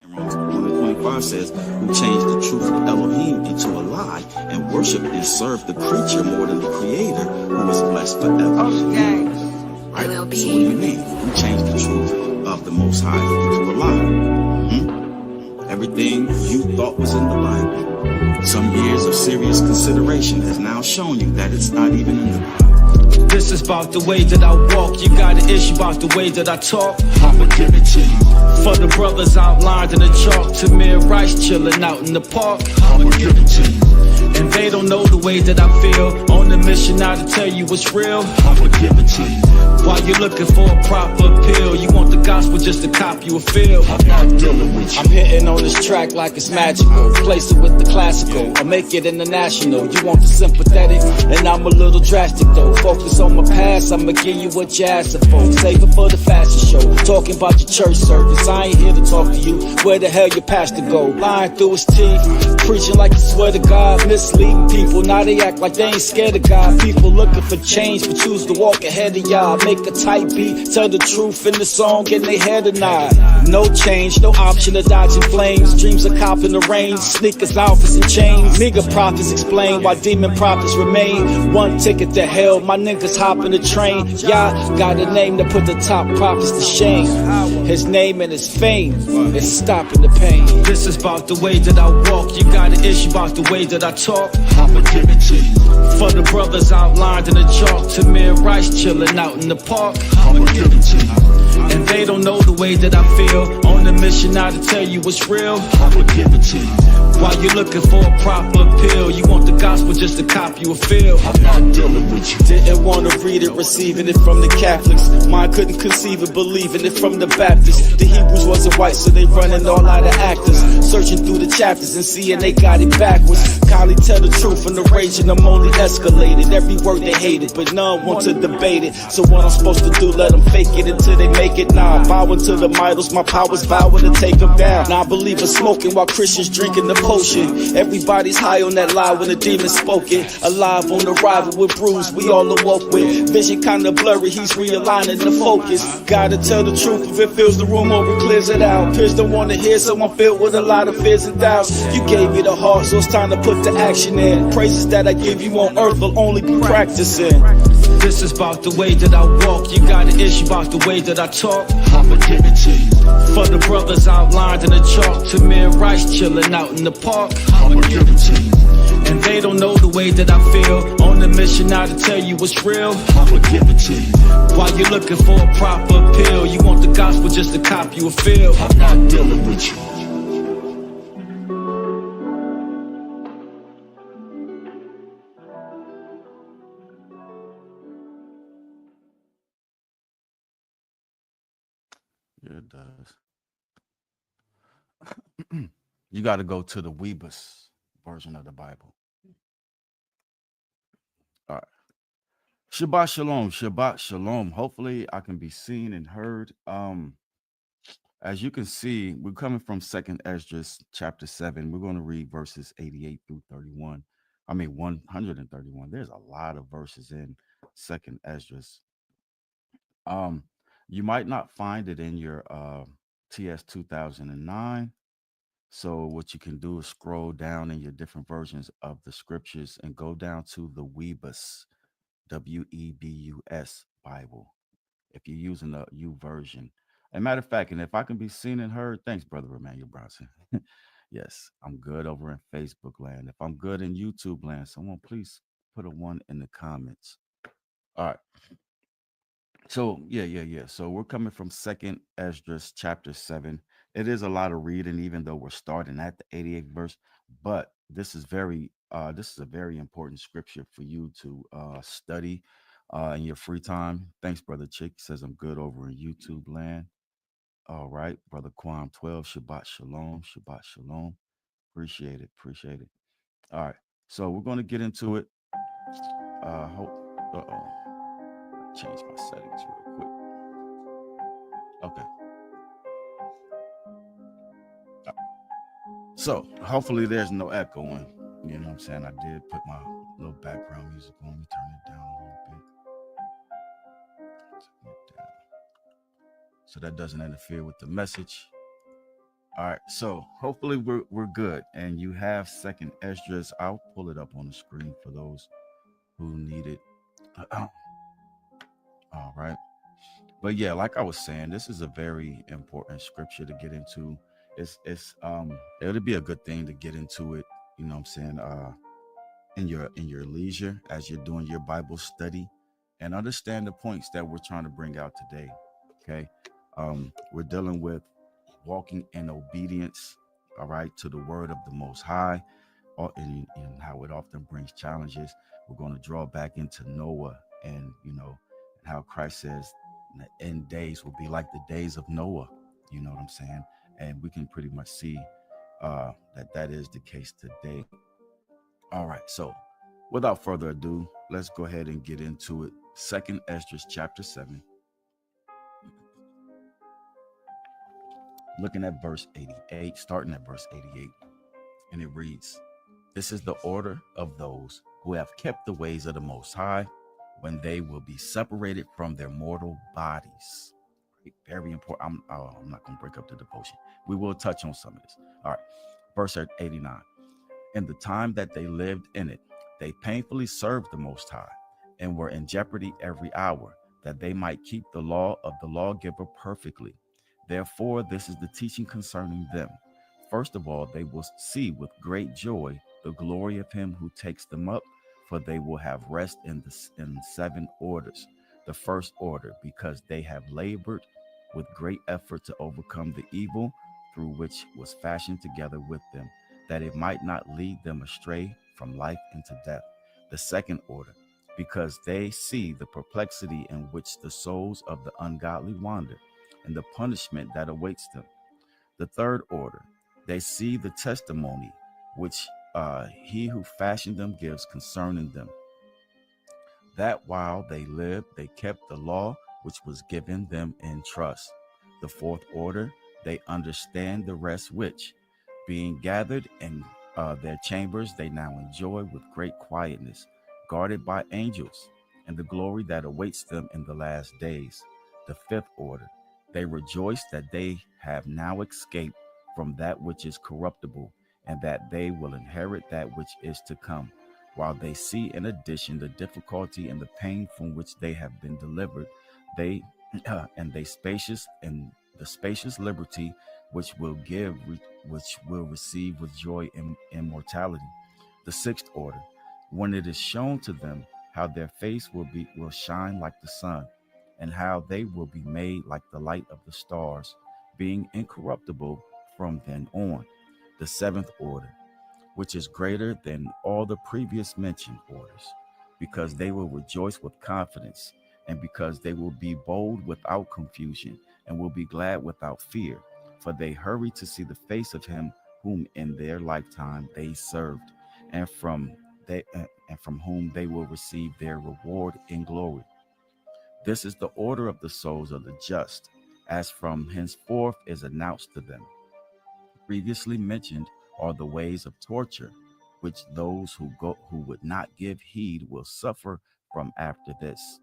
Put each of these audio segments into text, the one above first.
Romans 1:25 says, who changed the truth of Elohim into a lie and worship and serve the creature more than the creator who is blessed forever. Okay. Right? So what do you mean? Who changed the truth of the Most High into a lie? Everything you thought was in the Bible, some years of serious consideration has now shown you that it's not even in the Bible. This is about the way that I walk. You got an issue about the way that I talk? I'ma give it to you. For the brothers outlined in the chalk, Tamir Rice chilling out in the park, I'ma give it to you. And they don't know the way that I feel. On the mission now to tell you what's real, I'ma give it to you. While you're looking for a proper pill, you want the gospel just to cop you a feel. I'm not dealing with you. I'm hitting on this track like it's magical. Place it with the classical, I make it international. You want the sympathetic, and I'm a little drastic though. Focus on my past, I'ma give you what you're asking for. Save it for the fashion show, talking about your church service. I ain't here to talk to you, where the hell your pastor go? Lying through his teeth, preaching like he swear to God. Misleading people, now they act like they ain't scared of God. People looking for change, but choose to walk ahead of y'all. Make a tight beat, tell the truth in the song, and they head a nod. No change, no option of dodging flames. Dreams of copping the range, sneakers, outfits, and chains. Nigga prophets explain why demon prophets remain. One ticket to hell, my niggas hopping the train. Y'all got a name to put the top prophets to shame. His name and his fame is stopping the pain. This is about the way that I walk. You got an issue about the way that I talk? I'ma give it to you. For the brothers outlined in the chalk, Tamir Rice chilling out in the park, I'ma give it to you. And they don't know the way that I feel. On the mission now to tell you what's real, I'ma give it to you. While you're looking for a proper pill, you want the gospel just to cop you a feel. I'm not dealing with you. Didn't want to read it, receiving it from the Catholics. Mine couldn't conceive of believing it from the Baptists. The Hebrews wasn't white, so they running all out of actors. Searching through the chapters and seeing they got it backwards. Kindly tell the truth, and the rage in them only escalated. Every word they hated, but none want to debate it. So what I'm supposed to do, let them fake it until they make it. Nah, bowing to the idols, my power's vowing to take them down. Now I believe in smoking while Christians drinking the potion. Everybody's high on that lie when the demon spoke it. Alive on arrival with Bruce, we all awoke with. Vision kinda blurry, he's realigning the focus. Gotta tell the truth, if it fills the room or it clears it out. Peers don't wanna hear, so I'm filled with a lot of fears and doubts. You gave me the heart, so it's time to put the action in. Praises that I give you on earth will only be practicing. This is about the way that I walk. You got an issue about the way that I talk? I'ma give it to you. For the brothers outlined in the chalk, Tamir Rice chilling out in the park, I'ma give it to you. And they don't know the way that I feel. On the mission now to tell you what's real, I'ma give it to you. While you're looking for a proper pill, you want the gospel just to cop you a feel. I'm not dealing with you. Yeah, it does. You got to go to the Weebus version of the Bible. All right. Shabbat shalom. Shabbat shalom. Hopefully I can be seen and heard. As you can see, we're coming from 2nd Esdras chapter 7. We're going to read verses 88 through 31. I mean 131. There's a lot of verses in 2nd Esdras. You might not find it in your TS 2009. So what you can do is scroll down in your different versions of the scriptures and go down to the Weebus, Webus Bible, if you're using the U version. As a matter of fact, and if I can be seen and heard, thanks, Brother Emmanuel Bronson. Yes, I'm good over in Facebook land. If I'm good in YouTube land, someone please put a 1 in the comments. All right. So, yeah. So we're coming from 2nd Esdras chapter 7. It is a lot of reading, even though we're starting at the 88th verse. But this is a very important scripture for you to study in your free time. Thanks, Brother Chick. Says I'm good over in YouTube land. All right, Brother Quam 12. Shabbat shalom. Shabbat shalom. Appreciate it. All right. So we're going to get into it. Change my settings real quick. Okay. So hopefully there's no echoing. You know what I'm saying? I did put my little background music on. Let me turn it down a little bit. So that doesn't interfere with the message. All right, so hopefully we're good, and you have second Esdras. I'll pull it up on the screen for those who need it. All right, but yeah, like I was saying, this is a very important scripture to get into. It's it'll be a good thing to get into it. You know what I'm saying? In your leisure as you're doing your Bible study, and understand the points that we're trying to bring out today. Okay, we're dealing with walking in obedience. All right, to the word of the Most High, and how it often brings challenges. We're going to draw back into Noah, and and how Christ says the end days will be like the days of Noah. You know what I'm saying? And we can pretty much see that is the case today. All right, so without further ado, let's go ahead and get into it. Second Esdras chapter 7, looking at verse 88, starting at verse 88, and it reads, "This is the order of those who have kept the ways of the Most High, when they will be separated from their mortal bodies." Very important. I'm not going to break up the devotion. We will touch on some of this. All right, verse 89. In the time that they lived in it, they painfully served the Most High and were in jeopardy every hour, that they might keep the law of the lawgiver perfectly. Therefore, this is the teaching concerning them. First of all, they will see with great joy the glory of him who takes them up, for they will have rest in seven orders. The first order, because they have labored with great effort to overcome the evil through which was fashioned together with them, that it might not lead them astray from life into death. The second order, because they see the perplexity in which the souls of the ungodly wander, and the punishment that awaits them. The third order, they see the testimony which he who fashioned them gives concerning them, that while they lived, they kept the law which was given them in trust. The fourth order, they understand the rest which, being gathered in their chambers, they now enjoy with great quietness, guarded by angels, and the glory that awaits them in the last days. The fifth order, they rejoice that they have now escaped from that which is corruptible, and that they will inherit that which is to come, while they see in addition the difficulty and the pain from which they have been delivered, they and they spacious and the spacious liberty which will which will receive with joy in immortality. The sixth order, when it is shown to them how their face will shine like the sun, and how they will be made like the light of the stars, being incorruptible from then on. The seventh order, which is greater than all the previous mentioned orders, because they will rejoice with confidence, and because they will be bold without confusion, and will be glad without fear, for they hurry to see the face of him whom in their lifetime they served, and from whom they will receive their reward in glory. This is the order of the souls of the just, as from henceforth is announced to them. Previously mentioned are the ways of torture, which those who would not give heed will suffer from after this.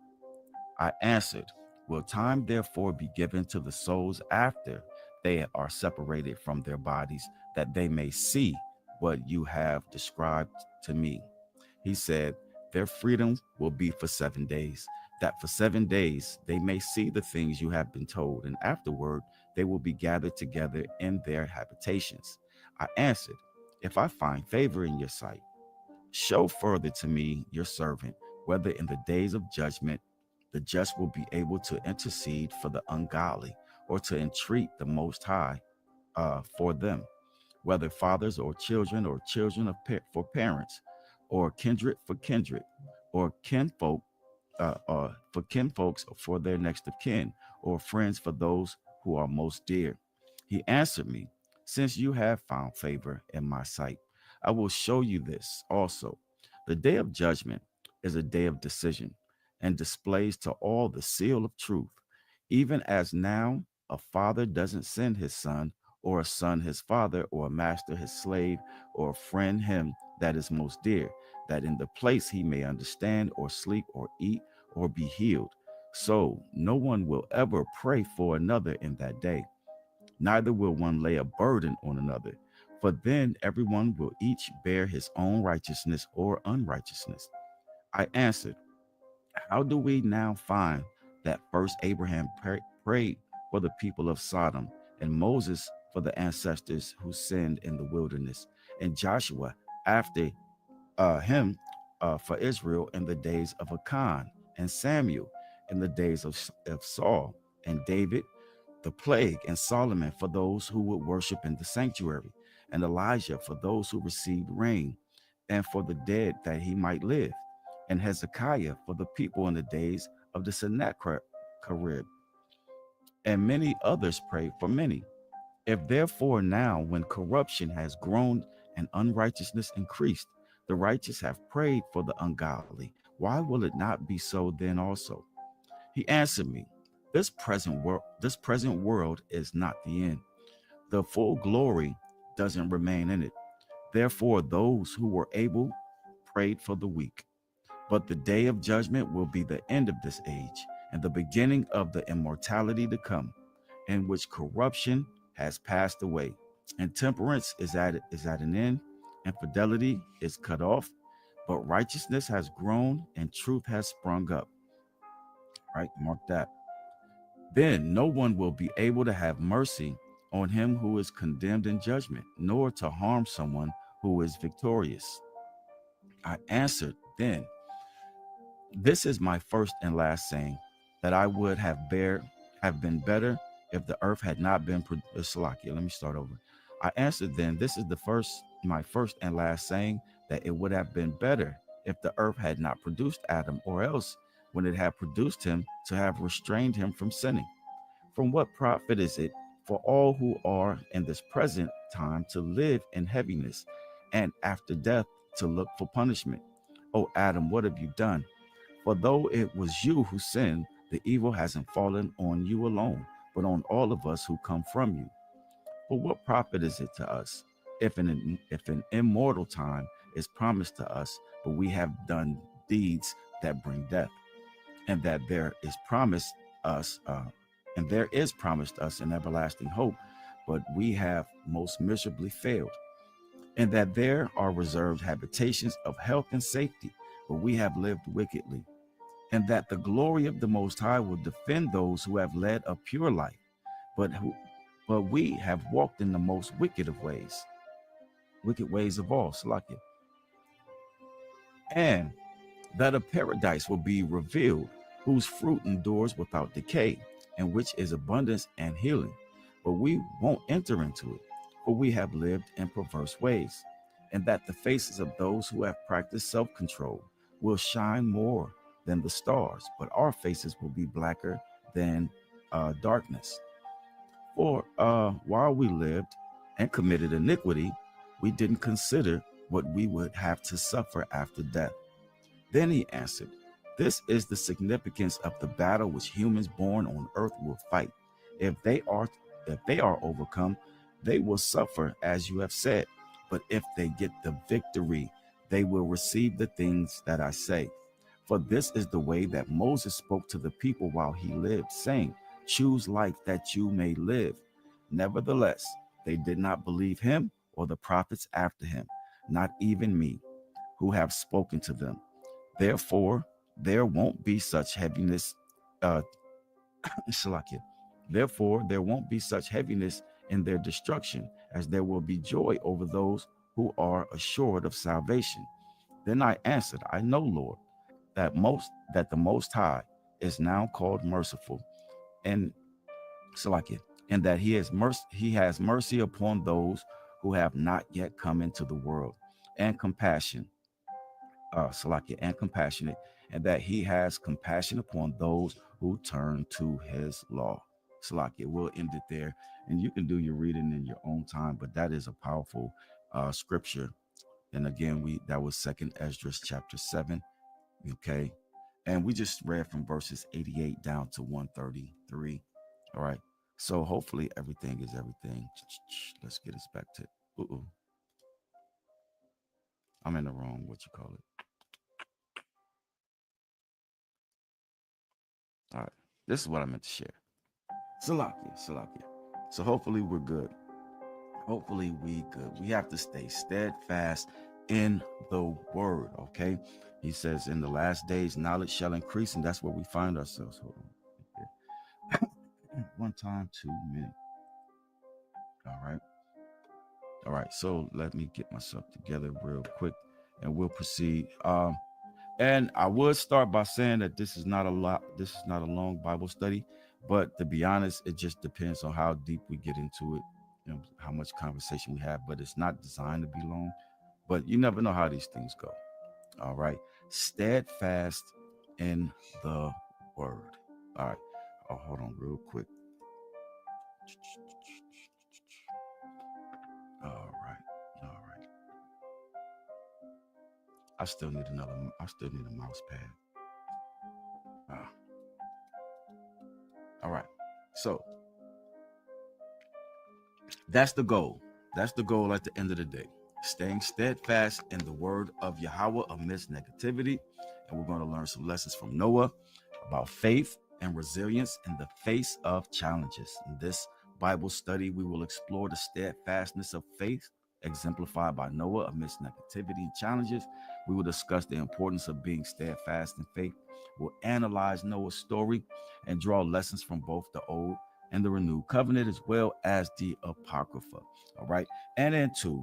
I answered, will time therefore be given to the souls after they are separated from their bodies, that they may see what you have described to me? He said, their freedom will be for 7 days, that for 7 days they may see the things you have been told, and afterward they will be gathered together in their habitations. I answered, if I find favor in your sight, show further to me your servant, whether in the days of judgment the just will be able to intercede for the ungodly, or to entreat the Most High for them, whether fathers or children for parents, or kindred for kindred, or kinfolk for kinfolks for their next of kin, or friends for those who are most dear. He answered me, since you have found favor in my sight, I will show you this also. The day of judgment is a day of decision, and displays to all the seal of truth. Even as now a father doesn't send his son, or a son his father, or a master his slave, or a friend him that is most dear, that in the place he may understand, or sleep, or eat, or be healed. So no one will ever pray for another in that day. neither will one lay a burden on another. For then everyone will each bear his own righteousness or unrighteousness. I answered, how do we now find that first Abraham prayed for the people of Sodom, and Moses for the ancestors who sinned in the wilderness, and Joshua after him for Israel in the days of Achan, and Samuel in the days of Saul, and David, the plague, and Solomon for those who would worship in the sanctuary, and Elijah for those who received rain, and for the dead that he might live, and Hezekiah for the people in the days of the Sennacherib, and many others prayed for many. If therefore now, when corruption has grown and unrighteousness increased, the righteous have prayed for the ungodly, why will it not be so then also? He answered me, this present world is not the end. The full glory doesn't remain in it. Therefore, those who were able prayed for the weak. But the day of judgment will be the end of this age and the beginning of the immortality to come, in which corruption has passed away, and temperance is at an end, and fidelity is cut off, but righteousness has grown and truth has sprung up. Right? Mark that. Then no one will be able to have mercy on him who is condemned in judgment, nor to harm someone who is victorious. I answered then, this is my first and last saying, that I would have been better if the earth had not been Salakia. Let me start over. I answered then, this is my first and last saying, that it would have been better if the earth had not produced Adam, or else when it had produced him, to have restrained him from sinning. From what profit is it for all who are in this present time to live in heaviness, and after death to look for punishment? O Adam, what have you done? For though it was you who sinned, the evil hasn't fallen on you alone, but on all of us who come from you. For what profit is it to us if an immortal time is promised to us, but we have done deeds that bring death, and that us, uh, there is promised us an everlasting hope, but we have most miserably failed, and that there are reserved habitations of health and safety, but we have lived wickedly, and that the glory of the Most High will defend those who have led a pure life, but who, but we have walked in the most wicked ways of all, Salakia, and that a paradise will be revealed, whose fruit endures without decay, and which is abundance and healing. But we won't enter into it, for we have lived in perverse ways, and that the faces of those who have practiced self control will shine more than the stars, but our faces will be blacker than darkness. For while we lived and committed iniquity, we didn't consider what we would have to suffer after death. Then he answered, this is the significance of the battle which humans born on earth will fight. If they are if they are overcome, they will suffer as you have said. But if they get the victory, they will receive the things that I say. For this is the way that Moses spoke to the people while he lived, saying, choose life that you may live. Nevertheless, they did not believe him or the prophets after him, not even me, who have spoken to them. Therefore, there won't be such heaviness, uh, Shalakia. Therefore, there won't be such heaviness in their destruction, as there will be joy over those who are assured of salvation. Then I answered, I know, Lord, that the Most High is now called merciful, and Salakia, and that he has mercy upon those who have not yet come into the world, and Salakia, and compassionate, and that he has compassion upon those who turn to his law. Salakia, we'll end it there. And you can do your reading in your own time, but that is a powerful scripture. And again, that was Second Esdras chapter 7. Okay. And we just read from verses 88 down to 133. All right. So hopefully everything is everything. Let's get us back to I'm in the wrong, what you call it. All right. This is what I meant to share. Salakia, Salakia. So hopefully we're good. Hopefully we good. We have to stay steadfast in the word. Okay. He says, in the last days, knowledge shall increase, and that's where we find ourselves. Hold on. One time, too many. All right. All right. So let me get myself together real quick and we'll proceed. And I would start by saying that this is not a lot, this is not a long Bible study, but to be honest, it just depends on how deep we get into it, how much conversation we have. But it's not designed to be long. But you never know how these things go. All right. Steadfast in the word. All right. Oh, hold on real quick. All right. All right. I still need a mouse pad. Ah, all right. So that's the goal. That's the goal at the end of the day. Staying steadfast in the word of Yahawah amidst negativity. And we're going to learn some lessons from Noah about faith and resilience in the face of challenges. In this Bible study, we will explore the steadfastness of faith, exemplified by Noah amidst negativity and challenges. We will discuss the importance of being steadfast in faith. We'll analyze Noah's story and draw lessons from both the Old and the renewed covenant, as well as the Apocrypha. All right. And then, two,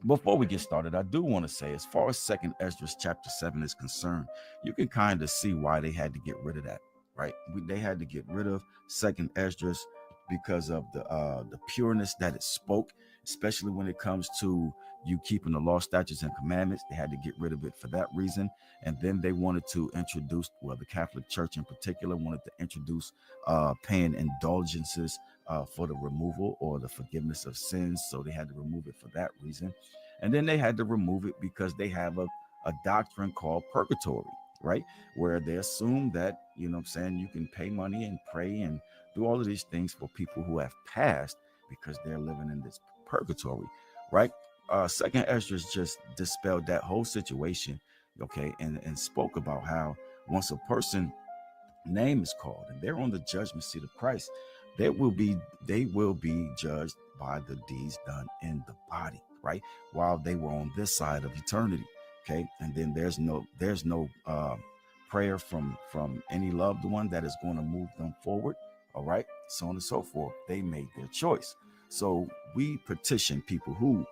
before we get started, I do want to say, as far as Second Esdras chapter 7 is concerned, you can kind of see why they had to get rid of that, right? They had to get rid of Second Esdras because of the pureness that it spoke, especially when it comes to you keeping the law, statutes, and commandments. They had to get rid of it for that reason. And then they wanted to introduce, well, the Catholic Church in particular wanted to introduce paying indulgences for the removal or the forgiveness of sins. So they had to remove it for that reason. And then they had to remove it because they have a doctrine called purgatory, right? Where they assume that, you know what I'm saying, you can pay money and pray and do all of these things for people who have passed because they're living in this purgatory, right? Second Esdras just dispelled that whole situation, okay, and spoke about how once a person name is called and they're on the judgment seat of Christ, they will be judged by the deeds done in the body, right? While they were on this side of eternity. Okay. And then there's no prayer from any loved one that is going to move them forward. All right. So on and so forth. They made their choice. So we petition people who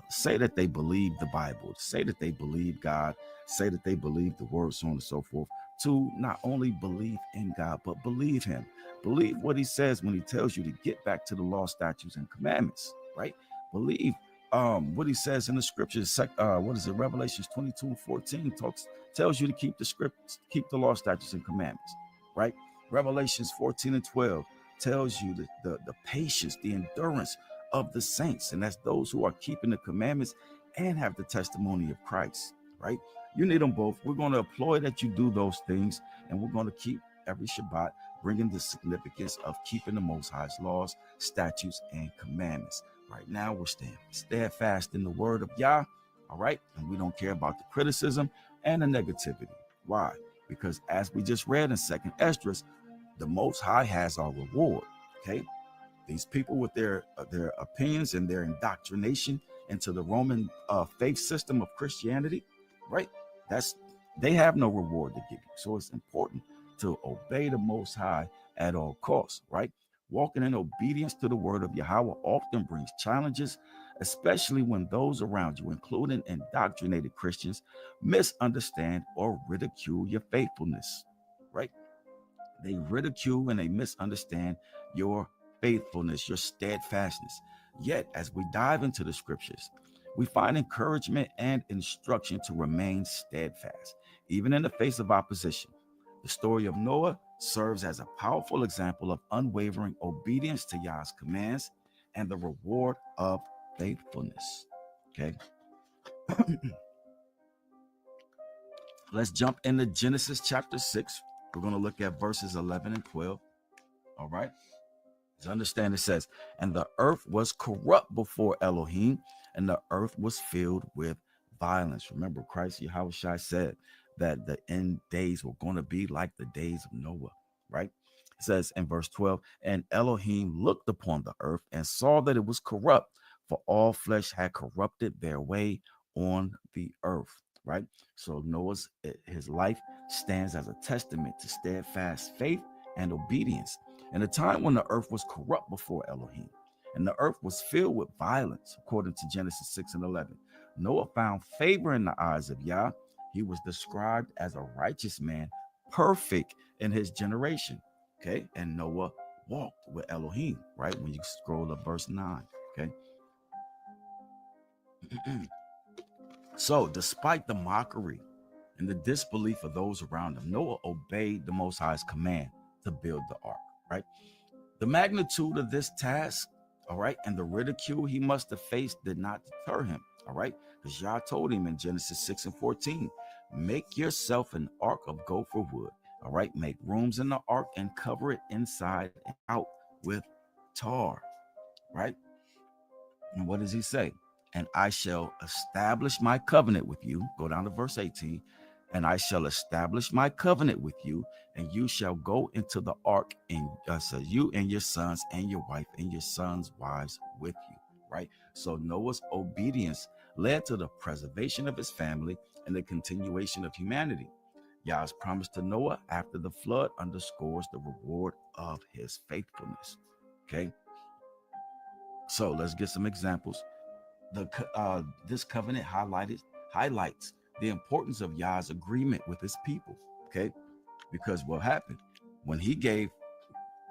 say that they believe the Bible, say that they believe God, say that they believe the word, so on and so forth, to not only believe in God, but believe him. Believe what he says when he tells you to get back to the law, statutes, and commandments, right? Believe what he says in the scriptures. What is it? Revelations 22:14 tells you to keep the scripts, keep the law, statutes, and commandments, right? Revelations 14:12 tells you the patience, the endurance of the saints, and that's those who are keeping the commandments and have the testimony of Christ, right? You need them both. We're going to employ that you do those things, and we're going to keep every Shabbat bringing the significance of keeping the Most High's laws, statutes, and commandments. Right now, we're staying steadfast in the word of Yah, all right? And we don't care about the criticism and the negativity. Why? Because as we just read in Second Esdras, the Most High has our reward, okay? These people with their opinions and their indoctrination into the Roman faith system of Christianity, right? That's They have no reward to give you. So it's important to obey the Most High at all costs, right? Walking in obedience to the word of Yahawah often brings challenges, especially when those around you, including indoctrinated Christians, misunderstand or ridicule your faithfulness, right? They ridicule and they misunderstand your faithfulness, your steadfastness. Yet, as we dive into the scriptures, we find encouragement and instruction to remain steadfast, even in the face of opposition. The story of Noah serves as a powerful example of unwavering obedience to Yah's commands and the reward of faithfulness. Okay, let's jump into Genesis chapter 6. We're going to look at verses 11 and 12. All right. As understand, it says, and the earth was corrupt before Elohim, and the earth was filled with violence. Remember, Christ Yahushua said that the end days were going to be like the days of Noah, right? It says in verse 12, and Elohim looked upon the earth and saw that it was corrupt, for all flesh had corrupted their way on the earth. Right? So Noah's his life stands as a testament to steadfast faith and obedience in a time when the earth was corrupt before Elohim, and the earth was filled with violence, according to Genesis 6 and 11. Noah found favor in the eyes of Yah. He was described as a righteous man, perfect in his generation. Okay, and Noah walked with Elohim, right? When you scroll up verse 9. Okay. So, despite the mockery and the disbelief of those around him, Noah obeyed the Most High's command to build the ark, right? The magnitude of this task, all right, and the ridicule he must have faced did not deter him, all right? Because Yah told him in Genesis 6 and 14, make yourself an ark of gopher wood, all right? Make rooms in the ark and cover it inside and out with tar, right? And what does he say? And I shall establish my covenant with you. Go down to verse 18. And I shall establish my covenant with you, and you shall go into the ark, and so you and your sons and your wife and your sons' wives with you. Right? So Noah's obedience led to the preservation of his family and the continuation of humanity. Yah's promise to Noah after the flood underscores the reward of his faithfulness. Okay. So let's get some examples. This covenant highlights the importance of Yah's agreement with his people. Okay, because what happened when he gave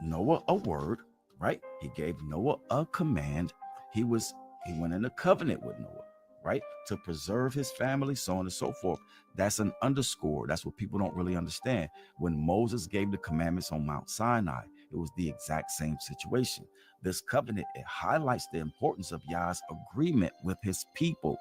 Noah a word, right? He gave Noah a command. He went in a covenant with Noah, right, to preserve his family, so on and so forth. That's an underscore. That's what people don't really understand. When Moses gave the commandments on Mount Sinai, it was the exact same situation. This covenant, it highlights the importance of Yah's agreement with his people.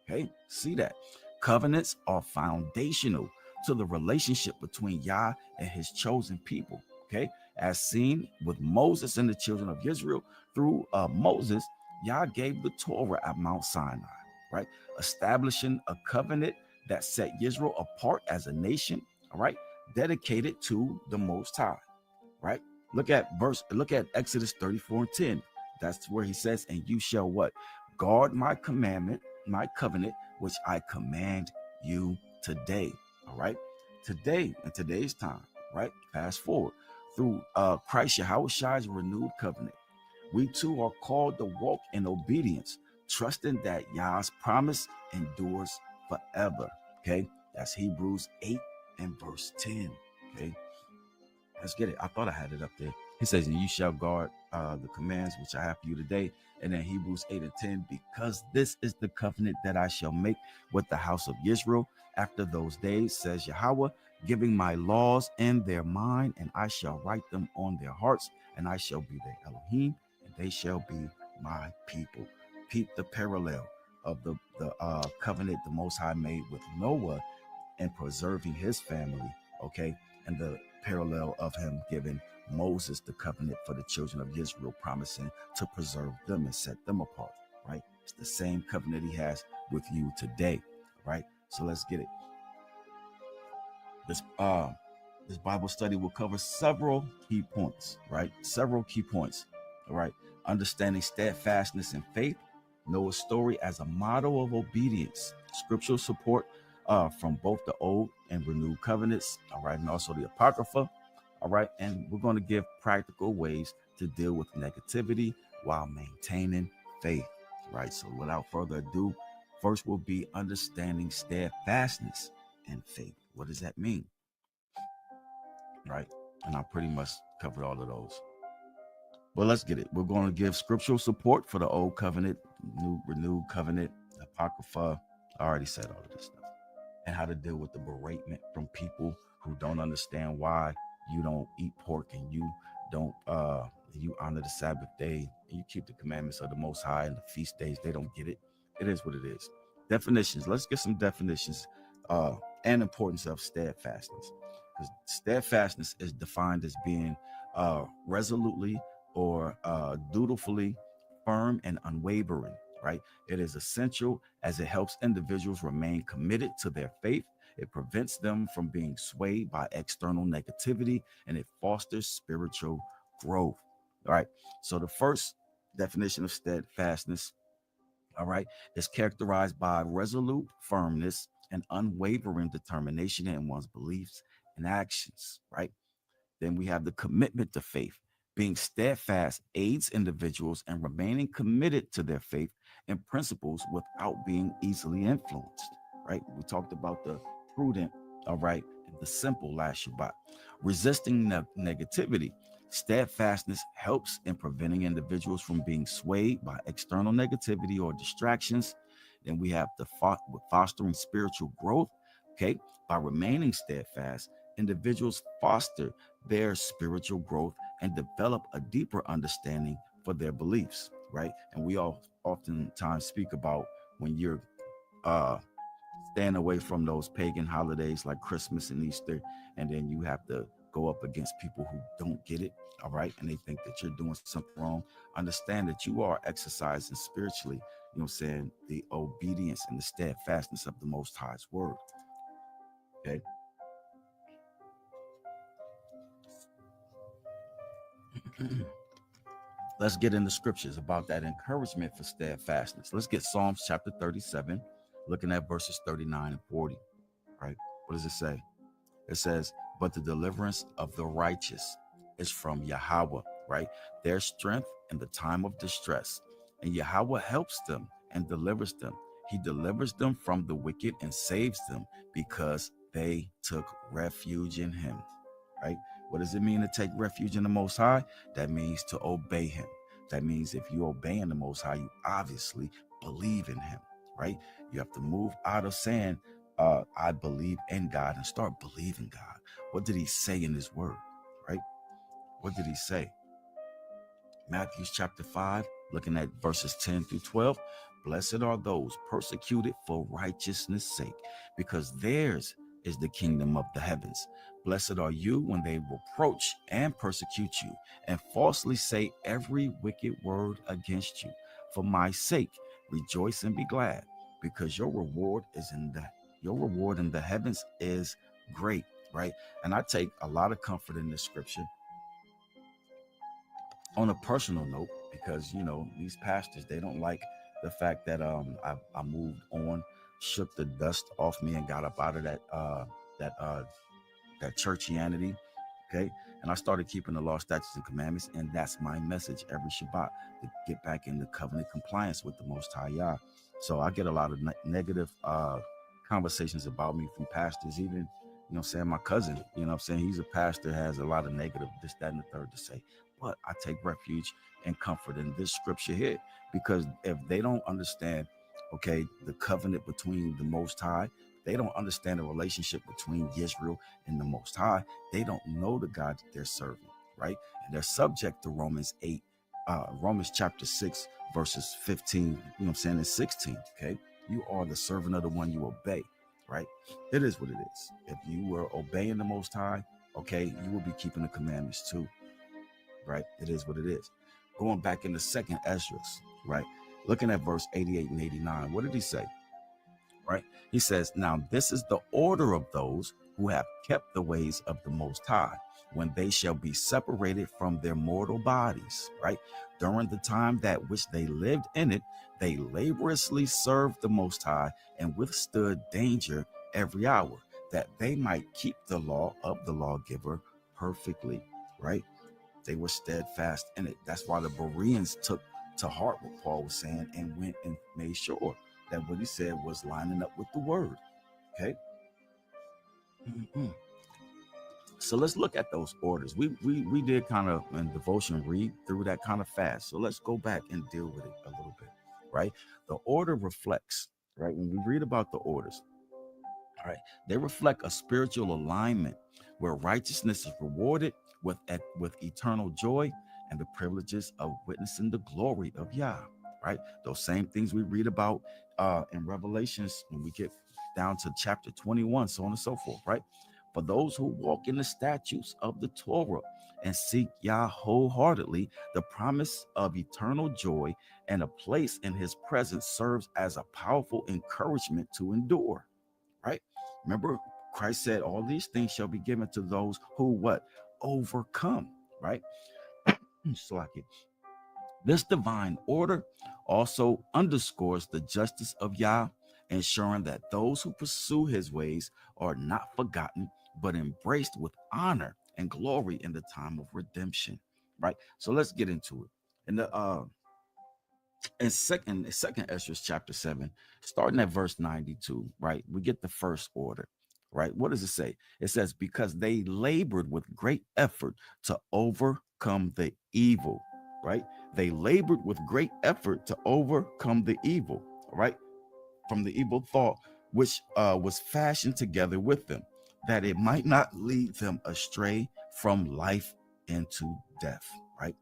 Okay, see that? Covenants are foundational to the relationship between Yah and his chosen people. Okay, as seen with Moses and the children of Israel through Moses, Yah gave the Torah at Mount Sinai, right? Establishing a covenant that set Israel apart as a nation, all right, dedicated to the Most High, right? Look at Exodus 34 and 10. That's where he says, and you shall what? Guard my commandment, my covenant, which I command you today. All right. Today, in today's time, right? Fast forward through Christ Yahawah's renewed covenant. We too are called to walk in obedience, trusting that Yah's promise endures forever. Okay. That's Hebrews 8 and verse 10. Okay. Let's get it. I thought I had it up there. He says, and you shall guard the commands which I have for you today. And then Hebrews 8 and 10, because this is the covenant that I shall make with the house of Israel after those days, says Yahawah, giving my laws in their mind, and I shall write them on their hearts, and I shall be their Elohim, and they shall be my people. Peep the parallel of the covenant the Most High made with Noah and preserving his family, okay? And the parallel of him giving Moses the covenant for the children of Israel, promising to preserve them and set them apart, right? It's the same covenant he has with you today, right? So let's get it. This Bible study will cover several key points, right? Several key points, all right? Understanding steadfastness and faith, Noah's story as a model of obedience, scriptural support from both the old and renewed covenants, all right, and also the Apocrypha, all right, and we're going to give practical ways to deal with negativity while maintaining faith, right? So without further ado, first will be understanding steadfastness and faith. What does that mean, right? And I pretty much covered all of those. Well, let's get it. We're going to give scriptural support for the old covenant, new renewed covenant, Apocrypha. I already said all of this stuff. And how to deal with the beratement from people who don't understand why you don't eat pork and you don't you honor the Sabbath day and you keep the commandments of the Most High and the feast days. They don't get it. It is what it is. Definitions. Let's get some definitions and importance of steadfastness. Because steadfastness is defined as being resolutely or dutifully firm and unwavering, right? It is essential as it helps individuals remain committed to their faith. It prevents them from being swayed by external negativity, and it fosters spiritual growth. All right. So the first definition of steadfastness, all right, is characterized by resolute firmness and unwavering determination in one's beliefs and actions, right? Then we have the commitment to faith. Being steadfast aids individuals in remaining committed to their faith and principles without being easily influenced, right? We talked about the prudent, all right, and the simple last Shabbat. Resisting negativity. Steadfastness helps in preventing individuals from being swayed by external negativity or distractions. Then we have the fostering spiritual growth, okay? By remaining steadfast, individuals foster their spiritual growth and develop a deeper understanding for their beliefs, right? And we all oftentimes speak about when you're uh staying away from those pagan holidays like Christmas and Easter, and then you have to go up against people who don't get it, all right, and they think that you're doing something wrong. Understand that you are exercising spiritually, saying, the obedience and the steadfastness of the Most High's word. Okay. Let's get in the scriptures about that encouragement for steadfastness. Let's get Psalms chapter 37, looking at verses 39 and 40. Right? What does it say? It says, but the deliverance of the righteous is from Yahawah, right? Their strength in the time of distress. And Yahawah helps them and delivers them. He delivers them from the wicked and saves them because they took refuge in him, right? What does it mean to take refuge in the Most High? That means to obey him. That means if you obey in the Most High, you obviously believe in him, right? You have to move out of saying, I believe in God, and start believing God. What did he say in his word, right? What did he say? Matthew chapter 5, looking at verses 10 through 12. Blessed are those persecuted for righteousness' sake, because theirs is the kingdom of the heavens. Blessed are you when they reproach and persecute you and falsely say every wicked word against you. For my sake, rejoice and be glad, because your reward in the heavens is great, right? And I take a lot of comfort in this scripture on a personal note, because these pastors, they don't like the fact that I moved on, shook the dust off me, and got up out of that uh that churchianity. Okay. And I started keeping the law, statutes, and commandments. And that's my message every Shabbat, to get back into covenant compliance with the Most High Yah. So I get a lot of negative conversations about me from pastors, even, saying my cousin, saying he's a pastor, has a lot of negative, this, that, and the third to say. But I take refuge and comfort in this scripture here, because if they don't understand, okay, the covenant between the Most High, they don't understand the relationship between Israel and the Most High, they don't know the God that they're serving, right? And they're subject to Romans chapter 6, verses 15, and 16, okay? You are the servant of the one you obey, right? It is what it is. If you were obeying the Most High, okay, you will be keeping the commandments too, right? It is what it is. Going back in the second Esdras, right? Looking at verse 88 and 89, what did he say? Right? He says, now this is the order of those who have kept the ways of the Most High, when they shall be separated from their mortal bodies, right? During the time that which they lived in it, they laboriously served the Most High and withstood danger every hour, that they might keep the law of the lawgiver perfectly, right? They were steadfast in it. That's why the Bereans took to heart what Paul was saying and went and made sure that what he said was lining up with the word. Okay. So let's look at those orders. We did kind of in devotion read through that kind of fast. So let's go back and deal with it a little bit, right? The order reflects, right? When we read about the orders, all right, they reflect a spiritual alignment where righteousness is rewarded with eternal joy and the privileges of witnessing the glory of Yah, right? Those same things we read about in Revelations when we get down to chapter 21, so on and so forth, right? For those who walk in the statutes of the Torah and seek Yah wholeheartedly, the promise of eternal joy and a place in his presence serves as a powerful encouragement to endure, right? Remember, Christ said, all these things shall be given to those who what? Overcome, right? Slack. This divine order also underscores the justice of Yah, ensuring that those who pursue his ways are not forgotten, but embraced with honor and glory in the time of redemption. Right? So let's get into it. In the in second Ezra chapter 7, starting at verse 92, right? We get the first order. Right? What does it say? It says, because they labored with great effort to overcome the evil, right? They labored with great effort to overcome the evil, right? From the evil thought which was fashioned together with them, that it might not lead them astray from life into death, right?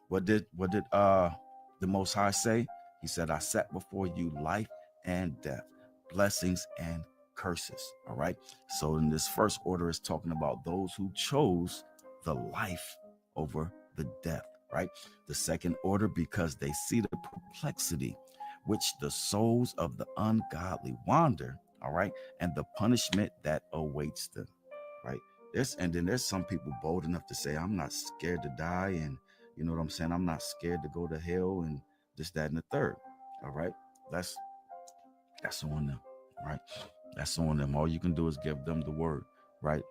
What did the Most High say? He said, I set before you life and death, blessings and curses. All right. So in this first order, is talking about those who chose the life over the death, right? The second order, because they see the perplexity which the souls of the ungodly wander, all right, and the punishment that awaits them, right? There's some people bold enough to say, I'm not scared to die, and you know what I'm saying? I'm not scared to go to hell and this, that, and the third. All right. That's that's on them. Right. That's on them. All you can do is give them the word. Right.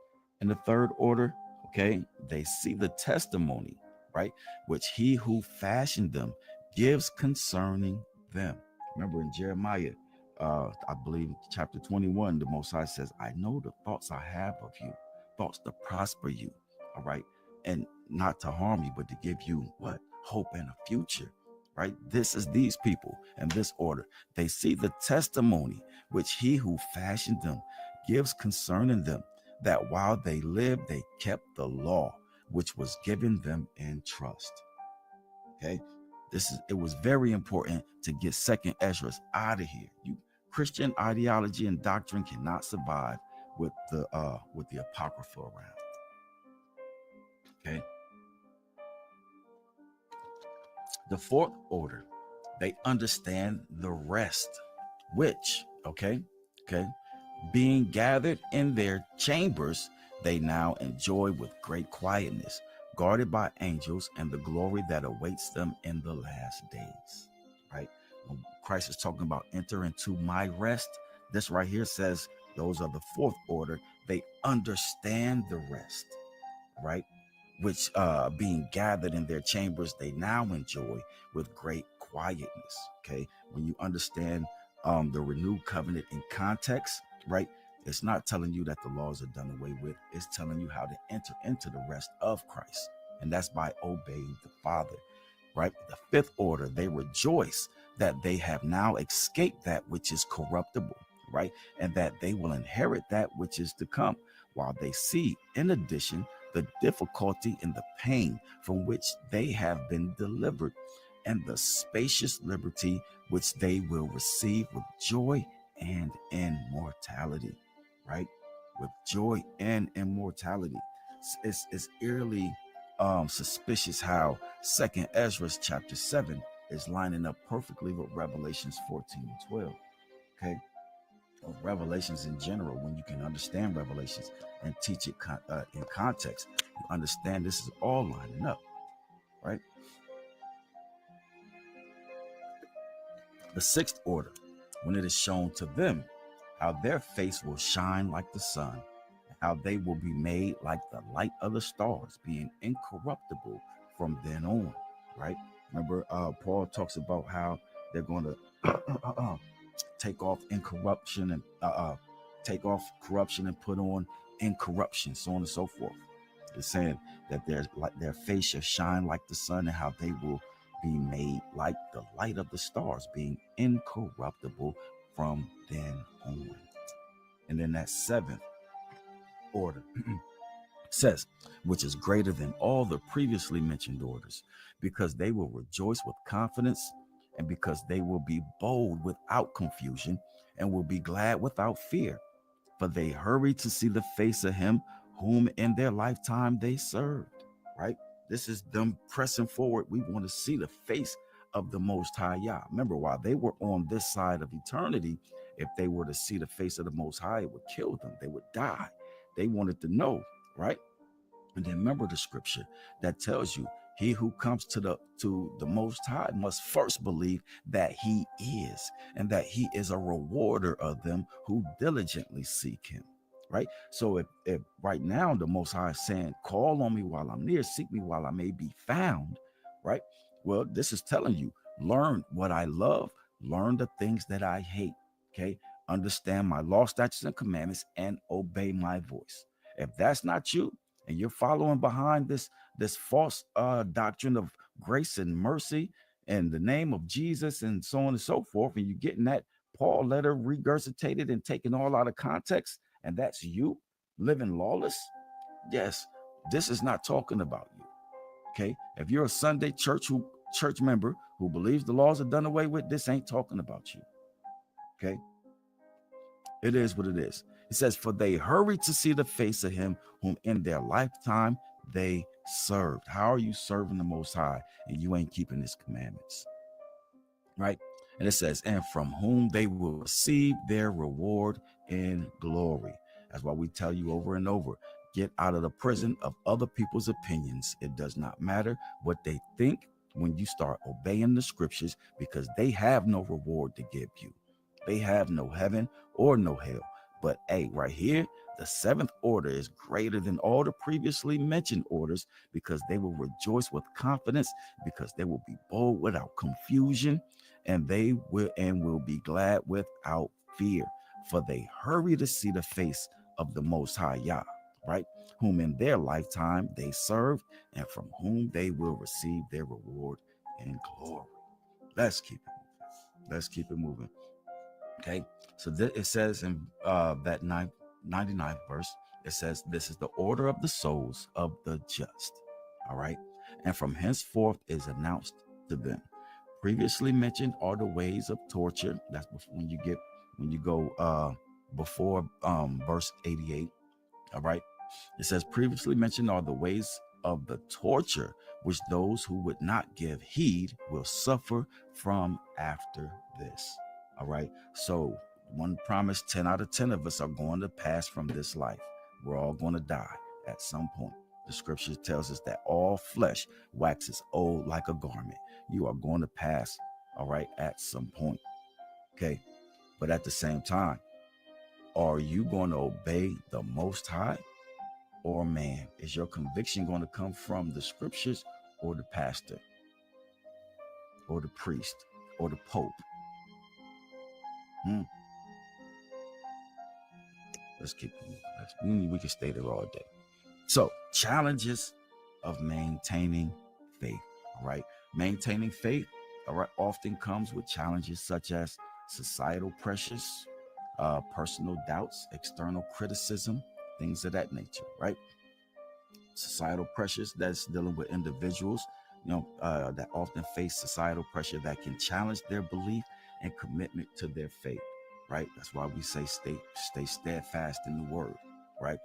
In the third order, okay, they see the testimony, right, which he who fashioned them gives concerning them. Remember in Jeremiah, I believe chapter 21, the Most High says, I know the thoughts I have of you, thoughts to prosper you. All right. And not to harm you, but to give you what? Hope and a future, right? This is these people in this order. They see the testimony which he who fashioned them gives concerning them, that while they lived, they kept the law which was given them in trust. Okay. It was very important to get second Ezra out of here. You Christian ideology and doctrine cannot survive with the Apocrypha around. Okay. The fourth order, they understand the rest, which, okay, being gathered in their chambers, they now enjoy with great quietness, guarded by angels, and the glory that awaits them in the last days. Right? When Christ is talking about enter into my rest, this right here says those are the fourth order. They understand the rest, right? Which being gathered in their chambers, they now enjoy with great quietness. Okay. When you understand the renewed covenant in context, right? It's not telling you that the laws are done away with. It's telling you how to enter into the rest of Christ. And that's by obeying the Father, right? The fifth order, they rejoice that they have now escaped that which is corruptible, right? And that they will inherit that which is to come, while they see, in addition, the difficulty and the pain from which they have been delivered, and the spacious liberty which they will receive with joy and immortality, right? With joy and immortality. It's eerily suspicious how second Ezra chapter 7 is lining up perfectly with Revelations 14 and 12. Okay. Of Revelations in general, when you can understand Revelations and teach it in context, you understand this is all lining up, right? The sixth order, when it is shown to them how their face will shine like the sun, and how they will be made like the light of the stars, being incorruptible from then on, right? Remember, Paul talks about how they're going to take off incorruption and take off corruption and put on incorruption, so on and so forth. It's saying that their face shall shine like the sun, and how they will be made like the light of the stars, being incorruptible from then on. And then that seventh order says, which is greater than all the previously mentioned orders, because they will rejoice with confidence, and because they will be bold without confusion, and will be glad without fear, for they hurry to see the face of him whom in their lifetime they served. Right? This is them pressing forward. We want to see the face of the Most High Yah. Remember, while they were on this side of eternity, if they were to see the face of the Most High, it would kill them. They would die. They wanted to know, right? And then remember the scripture that tells you he who comes to the Most High must first believe that he is, and that he is a rewarder of them who diligently seek him. Right. So if right now the Most High is saying, call on me while I'm near, seek me while I may be found. Right. Well, this is telling you, learn what I love, learn the things that I hate. Okay. Understand my law, statutes, and commandments, and obey my voice. If that's not you, and you're following behind this false doctrine of grace and mercy in the name of Jesus and so on and so forth, and you're getting that Paul letter regurgitated and taken all out of context, and that's you living lawless, yes, this is not talking about you. Okay, if you're a Sunday church member who believes the laws are done away with, this ain't talking about you. Okay, it is what it is. It says, for they hurried to see the face of him whom in their lifetime they served. How are you serving the Most High and you ain't keeping his commandments? Right? And it says, and from whom they will receive their reward in glory. That's why we tell you over and over, get out of the prison of other people's opinions. It does not matter what they think when you start obeying the scriptures, because they have no reward to give you. They have no heaven or no hell. But hey, right here, the seventh order is greater than all the previously mentioned orders, because they will rejoice with confidence, because they will be bold without confusion, and they will be glad without fear. For they hurry to see the face of the Most High Yah, right? Whom in their lifetime they served, and from whom they will receive their reward in glory. Let's keep it moving. Let's keep it moving. Okay, so it says in that 99th verse, it says, this is the order of the souls of the just. All right, and from henceforth is announced to them. Previously mentioned are the ways of torture. That's when you go before verse 88. All right, it says, previously mentioned are the ways of the torture which those who would not give heed will suffer from after this. All right. So one promise, 10 out of 10 of us are going to pass from this life. We're all going to die at some point. The scripture tells us that all flesh waxes old like a garment. You are going to pass, all right, at some point. Okay. But at the same time, are you going to obey the Most High or man? Is your conviction going to come from the scriptures or the pastor or the priest or the pope? Let's keep moving. We can stay there all day. So, challenges of maintaining faith. All right. Maintaining faith, all right, often comes with challenges such as societal pressures, personal doubts, external criticism, things of that nature, right? Societal pressures, that's dealing with individuals, that often face societal pressure that can challenge their belief and commitment to their faith, right? That's why we say stay steadfast in the word, right?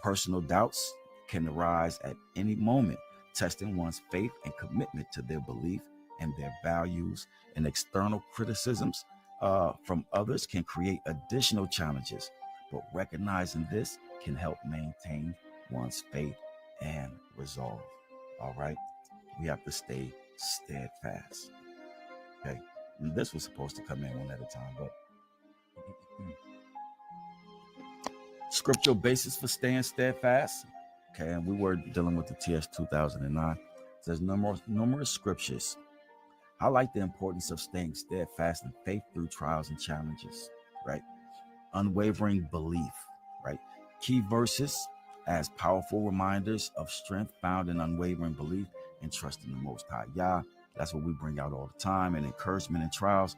Personal doubts can arise at any moment, testing one's faith and commitment to their belief and their values. And external criticisms from others can create additional challenges, but recognizing this can help maintain one's faith and resolve. All right, we have to stay steadfast. Okay, and this was supposed to come in one at a time, but scriptural basis for staying steadfast. Okay, and we were dealing with the TS 2009. It says numerous scriptures highlight the importance of staying steadfast in faith through trials and challenges, right? Unwavering belief, right? Key verses as powerful reminders of strength found in unwavering belief and trust in the Most High Yah. That's what we bring out all the time. And encouragement in trials.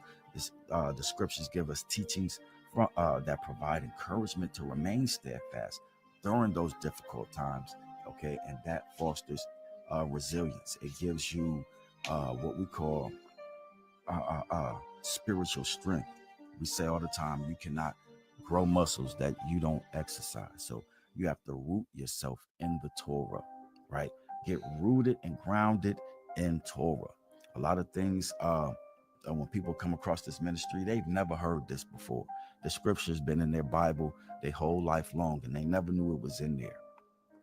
The scriptures give us teachings that provide encouragement to remain steadfast during those difficult times. Okay, and that fosters resilience. It gives you what we call spiritual strength. We say all the time, you cannot grow muscles that you don't exercise. So you have to root yourself in the Torah, right? Get rooted and grounded in Torah. A lot of things, when people come across this ministry, they've never heard this before. The scripture's been in their Bible their whole life long, and they never knew it was in there.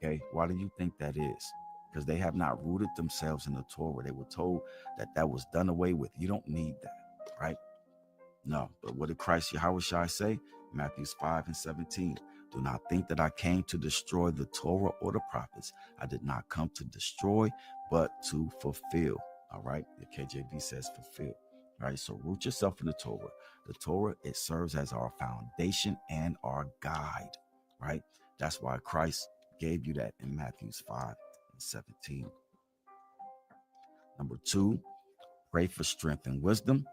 Okay, why do you think that is? Because they have not rooted themselves in the Torah. They were told that that was done away with. You don't need that, right? No, but what did Christ Yahawah say? Matthew 5:17. Do not think that I came to destroy the Torah or the prophets. I did not come to destroy, but to fulfill. All right. The KJV says fulfill. All right. So root yourself in the Torah. The Torah, it serves as our foundation and our guide. Right. That's why Christ gave you that in Matthew 5:17. Number 2, pray for strength and wisdom.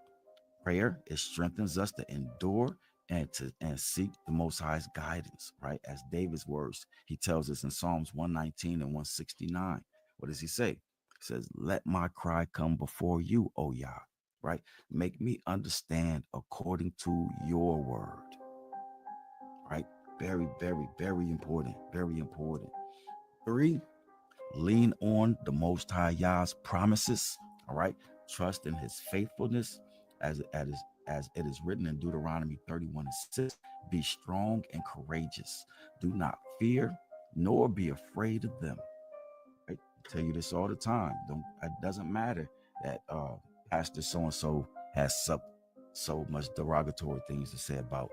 Prayer, it strengthens us to endure and seek the Most High's guidance, right? As David's words, he tells us in Psalms 119 and 169. What does he say? He says, let my cry come before you, O Yah, right? Make me understand according to your word, right? Very, very, very important. Very important. 3, lean on the Most High Yah's promises. All right. Trust in his faithfulness as it is written in Deuteronomy 31:6. Be strong and courageous. Do not fear nor be afraid of them. Right? I tell you this all the time. It doesn't matter that Pastor so-and-so has so much derogatory things to say about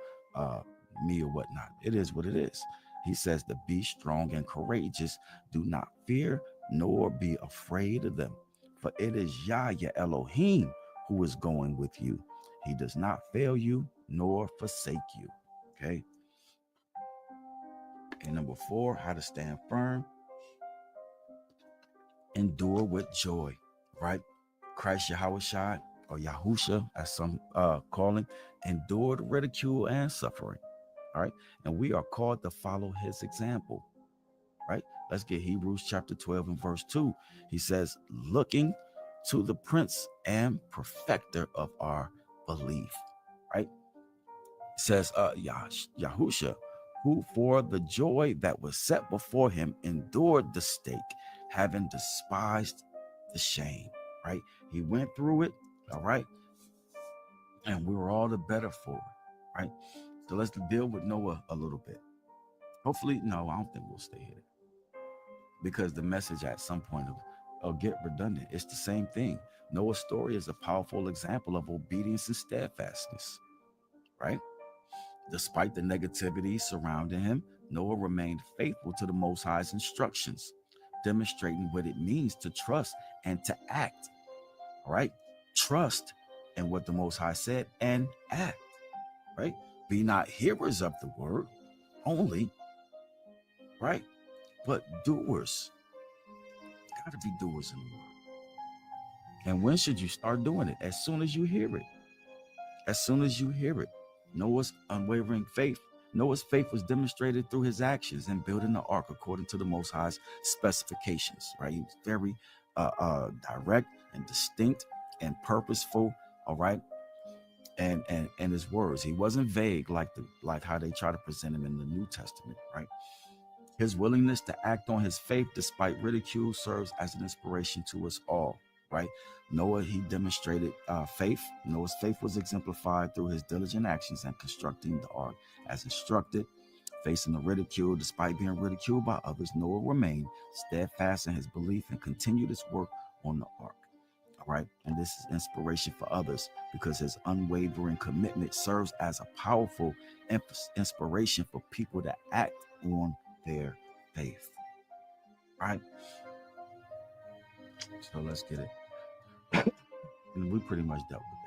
me or whatnot. It is what it is. He says to be strong and courageous. Do not fear nor be afraid of them. For it is Yah, your Elohim, who is going with you. He does not fail you nor forsake you. Okay. And number 4, how to stand firm. Endure with joy, right? Christ Yahawah or Yahusha, as some call him, endured ridicule and suffering. All right. And we are called to follow his example. Right. Let's get Hebrews chapter 12 and verse 2. He says, looking to the prince and perfecter of our belief. Right. It says, Yahusha, who for the joy that was set before him endured the stake, having despised the shame. Right. He went through it. All right. And we were all the better for it. Right. So let's deal with Noah a little bit. Hopefully, no, I don't think we'll stay here, because the message at some point will get redundant. It's the same thing. Noah's story is a powerful example of obedience and steadfastness, right? Despite the negativity surrounding him, Noah remained faithful to the Most High's instructions, demonstrating what it means to trust and to act, all right? Trust in what the Most High said and act, right? Be not hearers of the word only, right? But doers. Gotta be doers in the word. And when should you start doing it? As soon as you hear it. As soon as you hear it. Noah's unwavering faith. Noah's faith was demonstrated through his actions in building the ark according to the Most High's specifications, right? He was very direct and distinct and purposeful, all right? And his words. He wasn't vague like how they try to present him in the New Testament, right? His willingness to act on his faith despite ridicule serves as an inspiration to us all, right? Noah, he demonstrated faith. Noah's faith was exemplified through his diligent actions and constructing the ark as instructed. Facing the ridicule, despite being ridiculed by others, Noah remained steadfast in his belief and continued his work on the ark. All right. And this is inspiration for others because his unwavering commitment serves as a powerful inspiration for people to act on their faith. All right. So let's get it. And we pretty much dealt with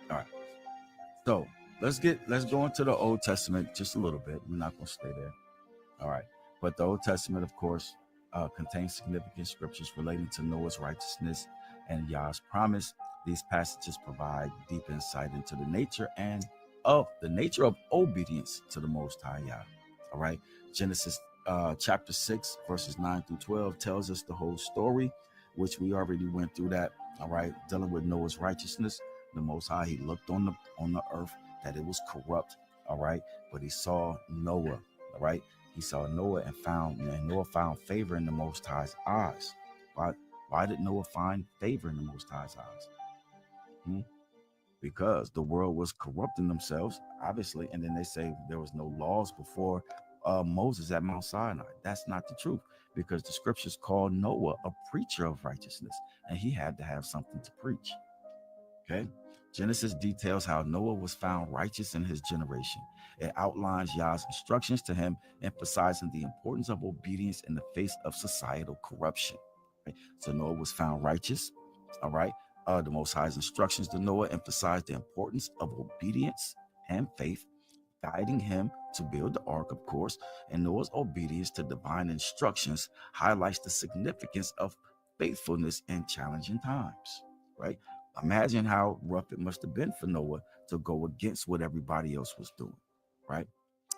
that. All right. So let's go into the Old Testament just a little bit. We're not going to stay there. All right. But the Old Testament, of course, contains significant scriptures relating to Noah's righteousness and Yah's promise. These passages provide deep insight into the nature of obedience to the Most High Yah. All right. Genesis chapter 6, verses 9 through 12 tells us the whole story, which we already went through that. All right. Dealing with Noah's righteousness. The Most High, he looked on the earth that it was corrupt. All right. But he saw Noah. All right. He saw Noah and Noah found favor in the Most High's eyes. Right? Why did Noah find favor in the Most High's eyes? Hmm? Because the world was corrupting themselves, obviously, and then they say there was no laws before Moses at Mount Sinai. That's not the truth, because the scriptures call Noah a preacher of righteousness, and he had to have something to preach. Okay. Genesis details how Noah was found righteous in his generation. It outlines Yah's instructions to him, emphasizing the importance of obedience in the face of societal corruption. Right? So Noah was found righteous. All right. The Most High's instructions to Noah emphasized the importance of obedience and faith, guiding him to build the ark, of course. And Noah's obedience to divine instructions highlights the significance of faithfulness in challenging times. Right? Imagine how rough it must have been for Noah to go against what everybody else was doing, right?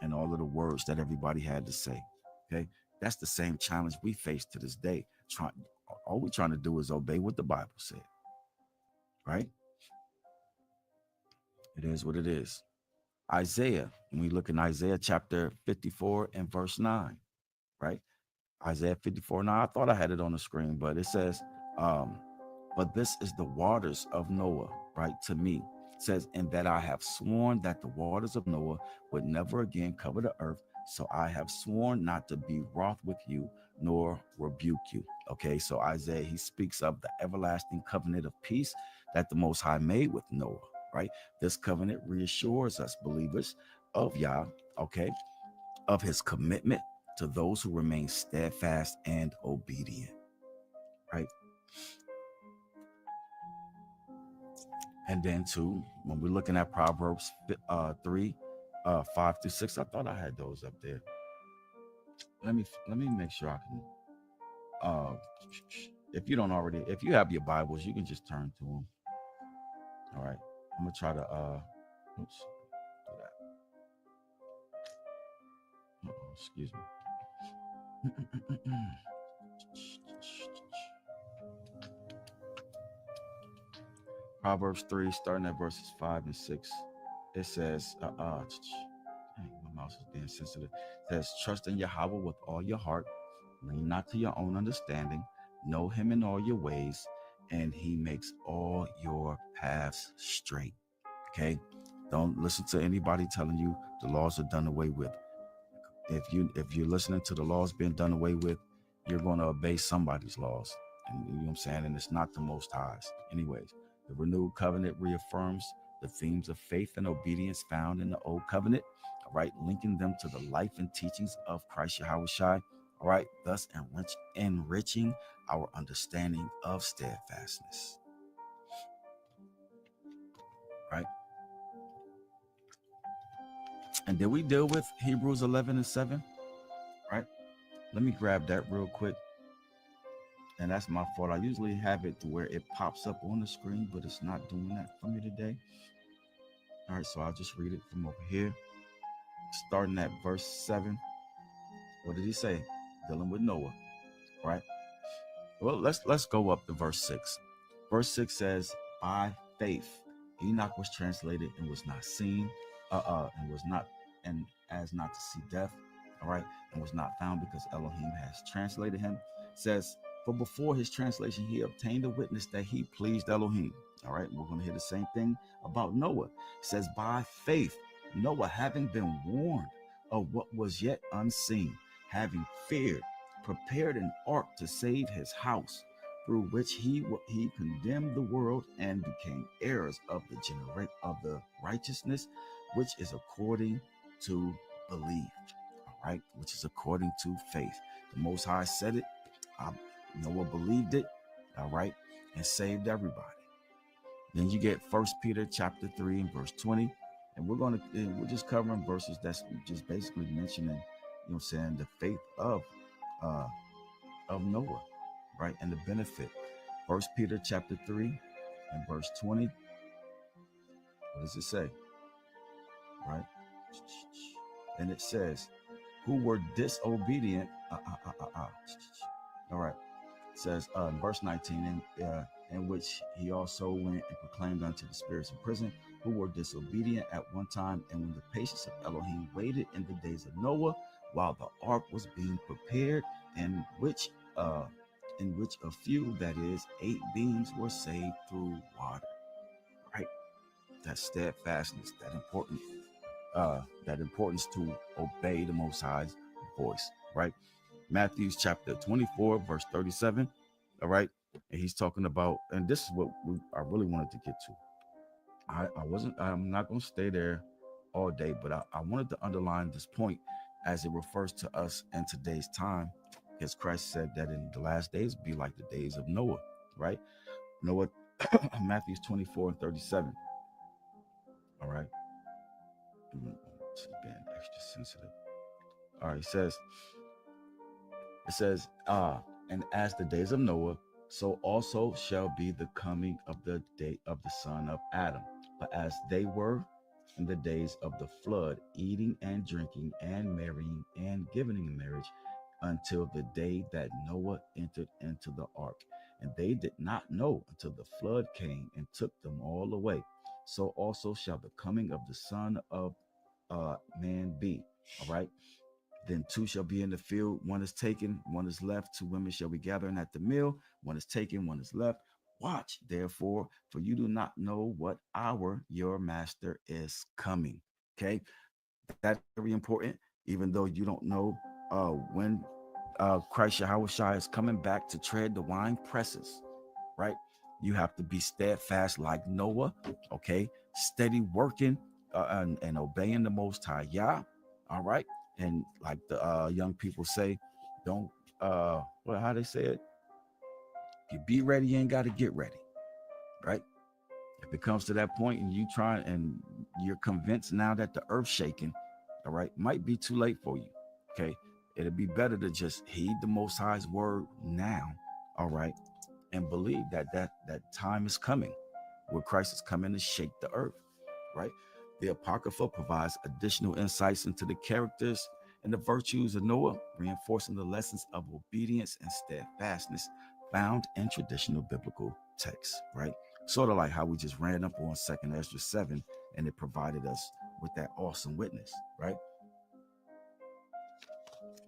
And all of the words that everybody had to say. Okay. That's the same challenge we face to this day. All we're trying to do is obey what the Bible said, right? It is what it is. Isaiah, when we look in Isaiah chapter 54 and verse 9, right? Isaiah 54:9. I thought I had it on the screen, but it says, um, but this is the waters of Noah, right? To me, it says, and that I have sworn that the waters of Noah would never again cover the earth. So I have sworn not to be wroth with you, nor rebuke you. Okay, so Isaiah, he speaks of the everlasting covenant of peace that the Most High made with Noah, right? This covenant reassures us, believers of Yah, okay, of his commitment to those who remain steadfast and obedient, right? And then too, when we're looking at Proverbs 3, 5-6, I thought I had those up there. Let me make sure I can. Uh, if you don't already, if you have your Bibles, you can just turn to them. All right, I'm gonna try to. Oops, do that. Excuse me. Proverbs 3, starting at verses 5 and 6. It says, dang, my mouse is being sensitive. It says, trust in Yahawah with all your heart, lean not to your own understanding, know him in all your ways, and he makes all your paths straight. Okay? Don't listen to anybody telling you the laws are done away with. If you're listening to the laws being done away with, you're going to obey somebody's laws. And you know what I'm saying? And it's not the Most High's. Anyways, the renewed covenant reaffirms the themes of faith and obedience found in the old covenant, all right, linking them to the life and teachings of Christ Yahushua, all right, thus enriching our understanding of steadfastness, right? And did we deal with Hebrews 11 and 7, right? Let me grab that real quick. And that's my fault. I usually have it to where it pops up on the screen, but it's not doing that for me today. All right, so I'll just read it from over here. Starting at verse 7. What did he say? Dealing with Noah, right? Well, let's go up to verse 6. Verse 6 says, by faith, Enoch was translated and was not seen, and was not, and as not to see death, all right, and was not found because Elohim has translated him. It says, for before his translation, he obtained a witness that he pleased Elohim. All right, we're going to hear the same thing about Noah. It says, by faith, Noah, having been warned of what was yet unseen, having feared, prepared an ark to save his house, through which he condemned the world and became heirs of the righteousness, which is according to belief. All right, which is according to faith. The Most High said it. Noah believed it. All right, and saved everybody. Then you get 1 Peter chapter 3 and verse 20, and we're just covering verses that's just basically mentioning, you know what I'm saying, the faith of Noah, right, and the benefit. 1 Peter chapter 3 and verse 20. What does it say? Right, and it says, who were disobedient. All right. It says in verse 19, in which he also went and proclaimed unto the spirits in prison, who were disobedient at one time, and when the patience of Elohim waited in the days of Noah, while the ark was being prepared, in which in which a few, that is, 8 beings, were saved through water. Right? That steadfastness, that importance to obey the Most High's voice. Right? Matthew's chapter 24, verse 37. All right. And he's talking about, and this is what I really wanted to get to. I'm not going to stay there all day, but I wanted to underline this point as it refers to us in today's time, because Christ said that in the last days be like the days of Noah, right? Noah, Matthew's 24 and 37. All right. She's being extra sensitive. All right. It says, and as the days of Noah, so also shall be the coming of the day of the son of Adam. But as they were in the days of the flood, eating and drinking and marrying and giving in marriage, until the day that Noah entered into the ark. And they did not know until the flood came and took them all away. So also shall the coming of the Son of Man be. All right. Then 2 shall be in the field, one is taken, one is left. 2 women shall be gathering at the mill, one is taken, one is left. Watch, therefore, for you do not know what hour your master is coming. Okay, that's very important, even though you don't know when Christ Yahawah is coming back to tread the wine presses, right? You have to be steadfast like Noah, okay? Steady working and obeying the Most High Yah, all right? And like the young people say, don't, well, how they say it? You be ready, you ain't got to get ready, right? If it comes to that point and you try and you're convinced now that the earth's shaking, all right, might be too late for you, okay? It'd be better to just heed the Most High's word now, all right, and believe that time is coming where Christ is coming to shake the earth, right? The Apocrypha provides additional insights into the characters and the virtues of Noah, reinforcing the lessons of obedience and steadfastness found in traditional biblical texts, right? Sort of like how we just ran up on 2nd Ezra 7, and it provided us with that awesome witness, right?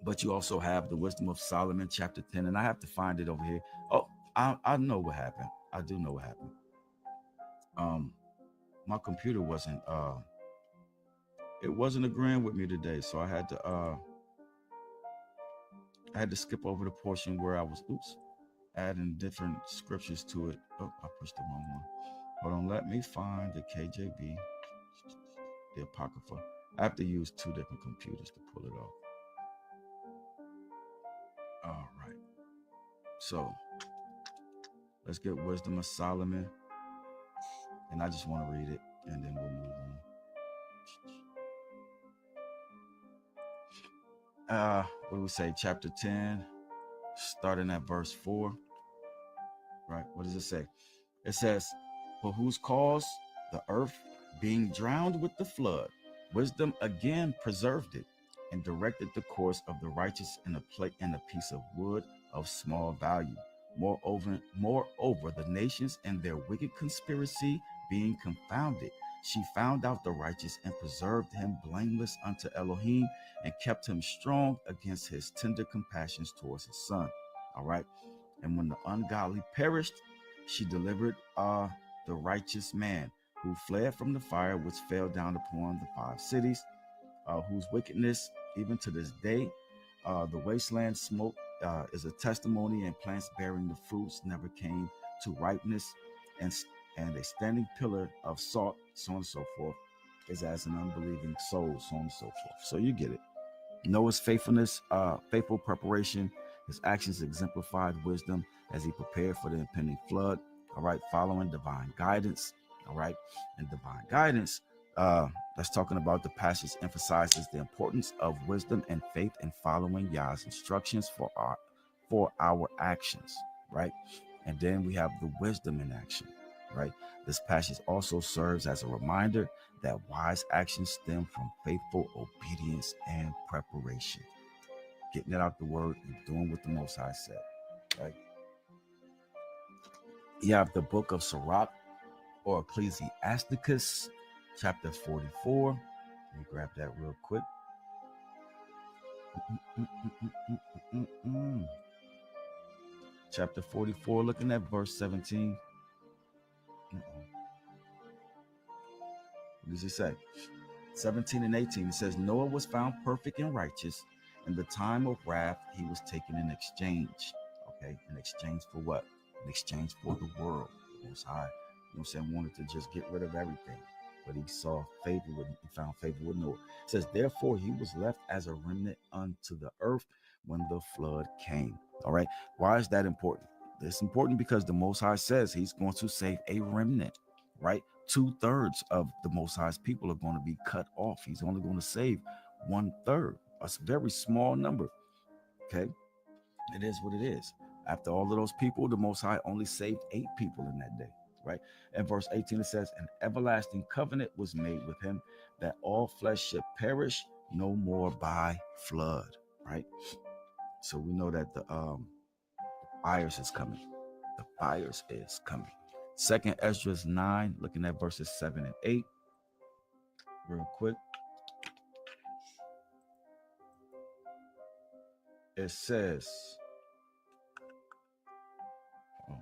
But you also have the Wisdom of Solomon, chapter 10, and I have to find it over here. Oh, I know what happened. I do know what happened. My computer wasn't agreeing with me today, so I had to skip over the portion where I was adding different scriptures to it. Oh, I pushed the wrong one. Hold on, let me find the KJV, the Apocrypha. I have to use 2 different computers to pull it off. All right. So let's get Wisdom of Solomon. And I just want to read it, and then we'll move on. What do we say? Chapter 10, starting at verse 4. Right. What does it say? It says, for whose cause the earth being drowned with the flood, wisdom again preserved it and directed the course of the righteous in a plate and a piece of wood of small value. Moreover, the nations and their wicked conspiracy being confounded, she found out the righteous and preserved him blameless unto Elohim and kept him strong against his tender compassions towards his son. All right. And when the ungodly perished, she delivered the righteous man who fled from the fire which fell down upon the 5 cities, whose wickedness, even to this day, the wasteland smoke is a testimony, and plants bearing the fruits never came to ripeness, and a standing pillar of salt, so on and so forth, is as an unbelieving soul, so on and so forth. So you get it. Noah's faithfulness, faithful preparation, his actions exemplified wisdom as he prepared for the impending flood. All right, following divine guidance. All right, and divine guidance. That's talking about the passage emphasizes the importance of wisdom and faith in following Yah's instructions for our actions. Right, and then we have the wisdom in action. Right, this passage also serves as a reminder that wise actions stem from faithful obedience and preparation. Getting it out the word and doing what the Most High said, right? You have the book of Sirach or Ecclesiasticus, chapter 44. Let me grab that real quick. Chapter 44, looking at verse 17. What does he say? 17 and 18, it says, Noah was found perfect and righteous. In the time of wrath, he was taken in exchange. Okay, in exchange for what? In exchange for the world. The Most High, wanted to just get rid of everything. But he saw favor with, he found favor with Noah. It says, therefore, he was left as a remnant unto the earth when the flood came. All right. Why is that important? It's important because the Most High says he's going to save a remnant, right? 2/3 of the Most High's people are going to be cut off. He's only going to save 1/3, a very small number. Okay, it is what it is. After all of those people, the Most High only saved 8 people in that day, right? In verse 18, it says, An everlasting covenant was made with him that all flesh should perish no more by flood, right? So we know that the fires is coming. The fires is coming. Second Esdras 9, looking at verses 7 and 8. Real quick. It says, oh,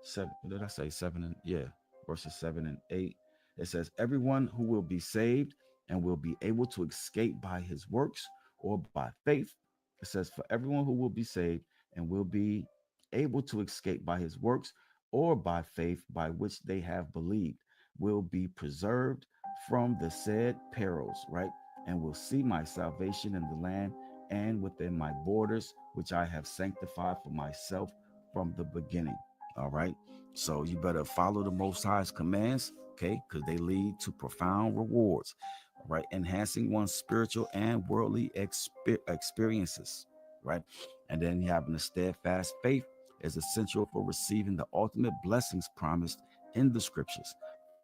7, what did I say? 7 and, yeah, verses 7 and 8. It says, everyone who will be saved and will be able to escape by his works or by faith. It says, for everyone who will be saved and will be able to escape by his works or by faith by which they have believed will be preserved from the said perils, right? And will see my salvation in the land and within my borders, which I have sanctified for myself from the beginning. All right. So you better follow the Most High's commands, okay? Because they lead to profound rewards, all right? Enhancing one's spiritual and worldly experiences, right? And then having a steadfast faith is essential for receiving the ultimate blessings promised in the scriptures,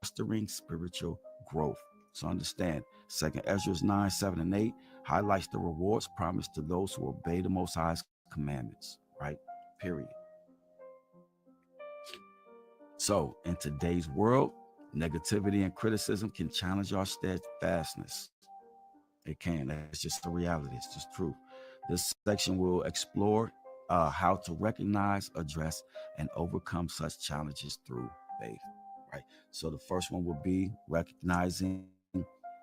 fostering spiritual growth. So understand, 2nd Ezra 9, 7, and 8 highlights the rewards promised to those who obey the Most High's commandments, right? Period. So in today's world, negativity and criticism can challenge our steadfastness. It can. That's just the reality. It's just truth. This section will explore how to recognize, address, and overcome such challenges through faith. Right. So the first one will be recognizing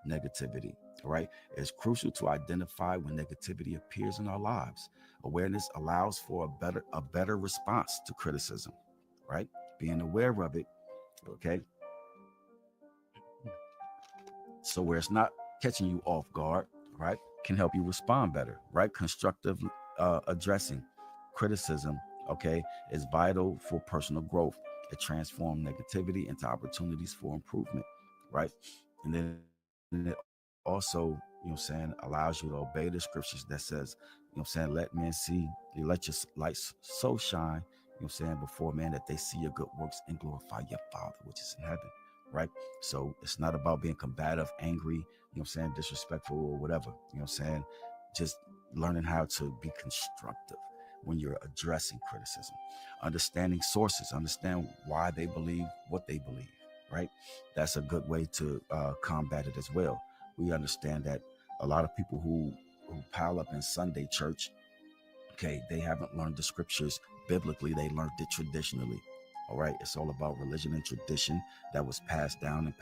negativity. Right. It's crucial to identify when negativity appears in our lives. Awareness allows for a better response to criticism. Right. Being aware of it. Okay. So where it's not catching you off guard, right, can help you respond better, right? Constructive addressing criticism, okay, is vital for personal growth. It transforms negativity into opportunities for improvement, right? And then it also, allows you to obey the scriptures that says, let men see, you let your light so shine, before man, that they see your good works and glorify your Father, which is in heaven, right? So it's not about being combative, angry, disrespectful or whatever, just learning how to be constructive when you're addressing criticism, understanding sources, understand why they believe what they believe, right? That's a good way to combat it as well. We understand that a lot of people who pile up in Sunday church, okay, they haven't learned the scriptures biblically, they learned it traditionally. All right, it's all about religion and tradition that was passed down,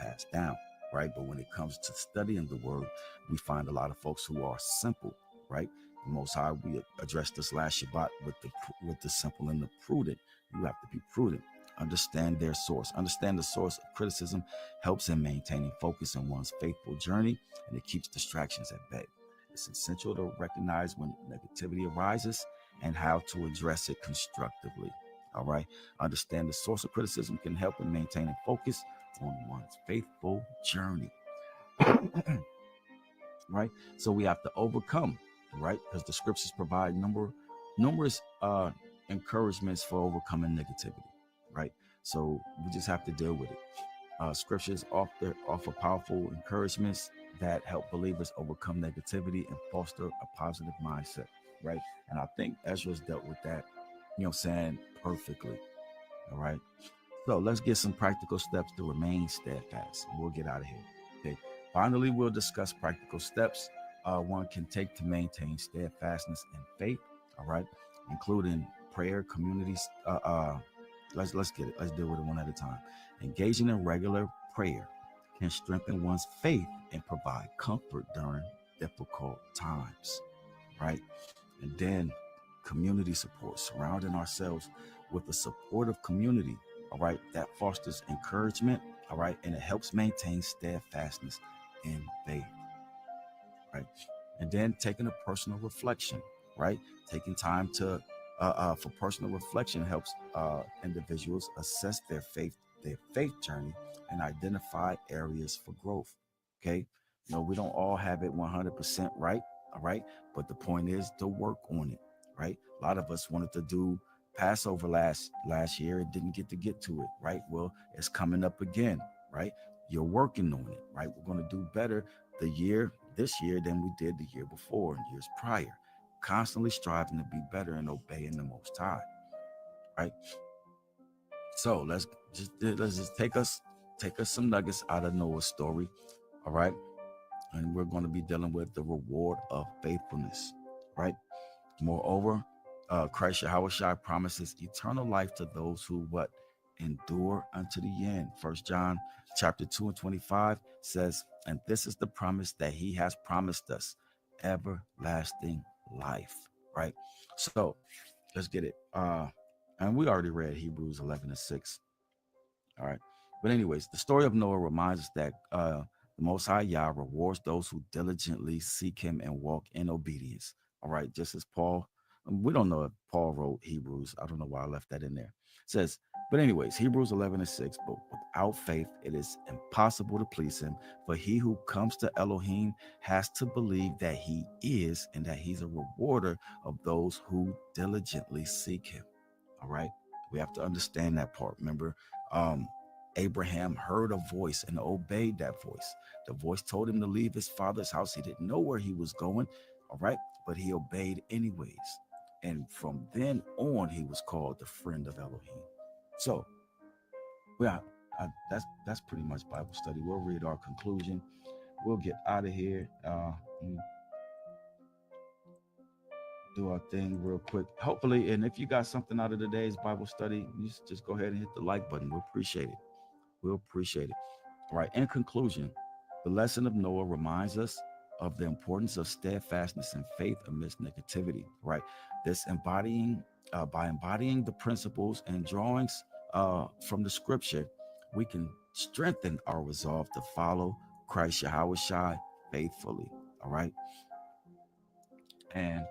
right? But when it comes to studying the word, we find a lot of folks who are simple, right? The Most High, we addressed this last Shabbat with the simple and the prudent. You have to be prudent. Understand their source. Understand the source of criticism helps in maintaining focus in one's faithful journey, and it keeps distractions at bay. It's essential to recognize when negativity arises and how to address it constructively. All right. Understand the source of criticism can help in maintaining focus on one's faithful journey. Right. So we have to overcome, right? Because the scriptures provide numerous encouragements for overcoming negativity. Right. So we just have to deal with it. Scriptures offer powerful encouragements that help believers overcome negativity and foster a positive mindset, right? And I think Ezra's dealt with that, perfectly. All right. So let's get some practical steps to remain steadfast. And we'll get out of here. Okay. Finally, we'll discuss practical steps one can take to maintain steadfastness and faith. All right. Including prayer, communities. Let's get it. Let's deal with it one at a time. Engaging in regular prayer can strengthen one's faith and provide comfort during difficult times, right? And then community support, surrounding ourselves with a supportive community, all right, that fosters encouragement, all right, and it helps maintain steadfastness in faith, right? And then taking a personal reflection, right? Taking time to for personal reflection helps individuals assess their faith journey, and identify areas for growth. Okay, we don't all have it 100% right, all right, but the point is to work on it, right? A lot of us wanted to do Passover last year and didn't get to it, right? Well, it's coming up again, right? You're working on it, right? We're going to do better this year than we did the year before and years prior, constantly striving to be better and obeying the Most High, right? So let's just take us some nuggets out of Noah's story, all right? And we're going to be dealing with the reward of faithfulness, right? Moreover, Christ Yahawah promises eternal life to those who what endure unto the end. 1 John chapter 2:25 says, and this is the promise that he has promised us, everlasting life, right? So let's get it. And we already read Hebrews 11:6. All right. But anyways, the story of Noah reminds us that the Most High Yah rewards those who diligently seek him and walk in obedience. All right. Just as Paul, we don't know if Paul wrote Hebrews. I don't know why I left that in there. It says, but anyways, Hebrews 11:6, but without faith, it is impossible to please him. For he who comes to Elohim has to believe that he is, and that he's a rewarder of those who diligently seek him. All right. We have to understand that part. Remember, Abraham heard a voice and obeyed that voice. The voice told him to leave his father's house. He didn't know where he was going. All right. But he obeyed anyways. And from then on, he was called the friend of Elohim. So, yeah, that's pretty much Bible study. We'll read our conclusion. We'll get out of here. Do our thing real quick. Hopefully, and if you got something out of today's Bible study, you just go ahead and hit the like button. We'll appreciate it. We'll appreciate it. All right. In conclusion, the lesson of Noah reminds us of the importance of steadfastness and faith amidst negativity. Right. This by embodying the principles and drawings from the scripture, we can strengthen our resolve to follow Christ Yahawah faithfully. All right. And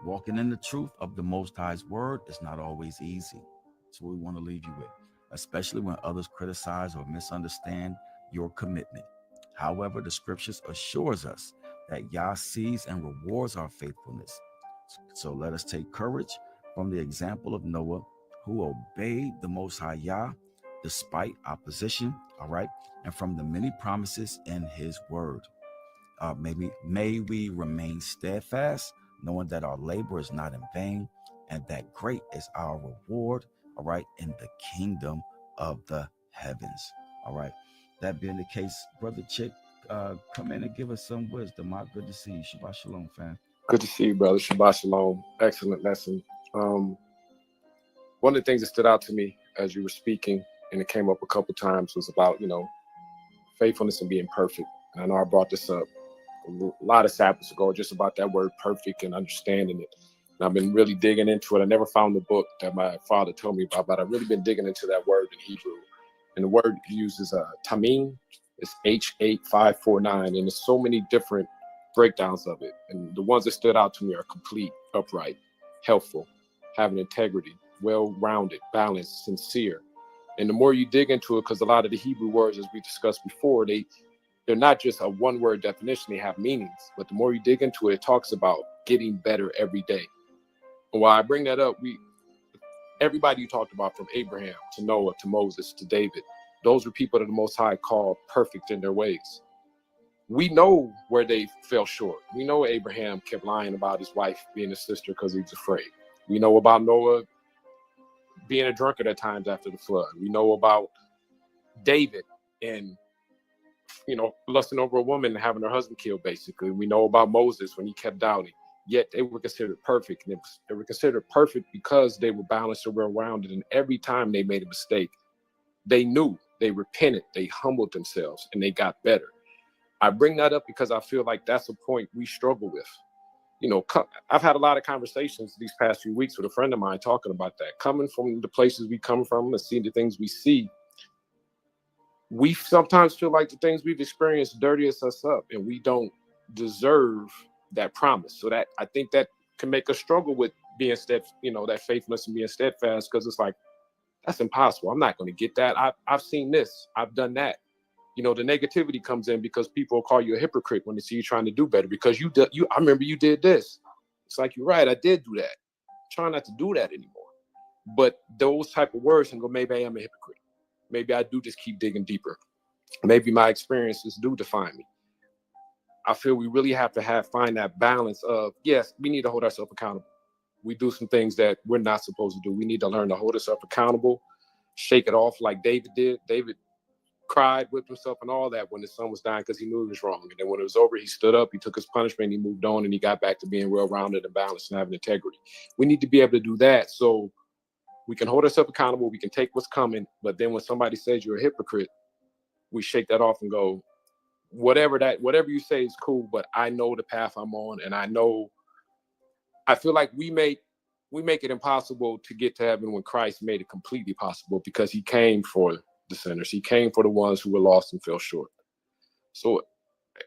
walking in the truth of the Most High's word is not always easy. That's what we want to leave you with, especially when others criticize or misunderstand your commitment. However, the scriptures assures us that Yah sees and rewards our faithfulness. So let us take courage from the example of Noah, who obeyed the Most High Yah despite opposition, all right, and from the many promises in his word. May we remain steadfast, knowing that our labor is not in vain, and that great is our reward, all right, in the kingdom of the heavens. All right. That being the case, Brother Chick, come in and give us some wisdom. Good to see you. Shabbat Shalom, fam. Good to see you, brother. Shabbat Shalom. Excellent lesson. One of the things that stood out to me as you were speaking, and it came up a couple times, was about, faithfulness and being perfect. And I know I brought this up a lot of Sabbaths ago, just about that word perfect and understanding it. And I've been really digging into it. I never found the book that my father told me about, but I've really been digging into that word in Hebrew. And the word uses tamim. It's H8549, and there's so many different breakdowns of it. And the ones that stood out to me are complete, upright, helpful, having integrity, well-rounded, balanced, sincere. And the more you dig into it, because a lot of the Hebrew words, as we discussed before, they're not just a one-word definition, they have meanings. But the more you dig into it, it talks about getting better every day. And while I bring that up, everybody you talked about, from Abraham to Noah to Moses to David, those were people that the Most High called perfect in their ways. We know where they fell short. We know Abraham kept lying about his wife being his sister because he was afraid. We know about Noah being a drunkard at times after the flood. We know about David and lusting over a woman and having her husband killed, basically. We know about Moses when he kept doubting. Yet they were considered perfect. And they were considered perfect because they were balanced and well-rounded. And every time they made a mistake, they knew, they repented, they humbled themselves, and they got better. I bring that up because I feel like that's a point we struggle with. I've had a lot of conversations these past few weeks with a friend of mine talking about that. Coming from the places we come from and seeing the things we see, we sometimes feel like the things we've experienced dirtiest us up, and we don't deserve that promise. So that, I think, that can make us struggle with being that faithfulness and being steadfast, because it's like, that's impossible. I'm not going to get that. I've seen this. I've done that. The negativity comes in because people will call you a hypocrite when they see you trying to do better, because I remember you did this. It's like, you're right, I did do that. I'm trying not to do that anymore. But those type of words can go, maybe I am a hypocrite. Maybe I do just keep digging deeper. Maybe my experiences do define me. I feel we really have to find that balance of, yes, we need to hold ourselves accountable. We do some things that we're not supposed to do. We need to learn to hold ourselves accountable, shake it off like David did. David cried, whipped himself and all that when his son was dying because he knew he was wrong. And then when it was over, he stood up, he took his punishment, he moved on, and he got back to being well-rounded and balanced and having integrity. We need to be able to do that so we can hold ourselves accountable, we can take what's coming, but then when somebody says you're a hypocrite, we shake that off and go, whatever you say is cool, but I know the path I'm on, and I feel like we make it impossible to get to heaven when Christ made it completely possible, because he came for the sinners. He came for the ones who were lost and fell short. So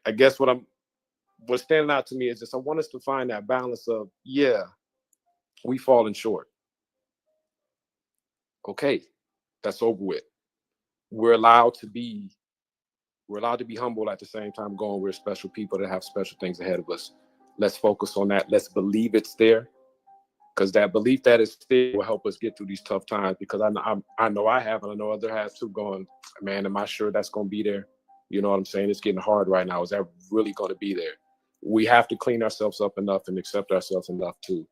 I guess what's standing out to me is just, I want us to find that balance of, yeah, we fallen short. Okay, that's over with. We're allowed to be humble at the same time, going, we're special people that have special things ahead of us. Let's focus on that. Let's believe it's there, because that belief that it's there will help us get through these tough times. Because I know I have, and I know others have too, going, man, am I sure that's going to be there? You know what I'm saying? It's getting hard right now. Is that really going to be there? We have to clean ourselves up enough and accept ourselves enough to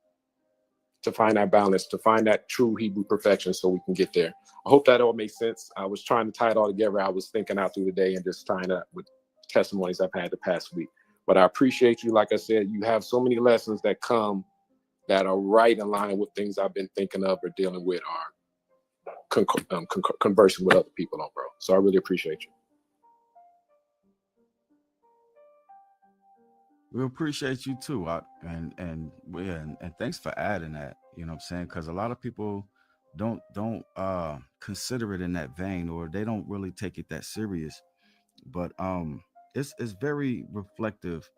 find that balance, to find that true Hebrew perfection, so we can get there. I hope that all makes sense. I was trying to tie it all together. I was thinking out through the day and just tying it up with testimonies I've had the past week. But I appreciate you. Like I said, you have so many lessons that come that are right in line with things I've been thinking of or dealing with, or conversing with other people on, bro. So I really appreciate you. We appreciate you too. And thanks for adding that. You know what I'm saying? Because a lot of people don't consider it in that vein, or they don't really take it that serious. But it's very reflective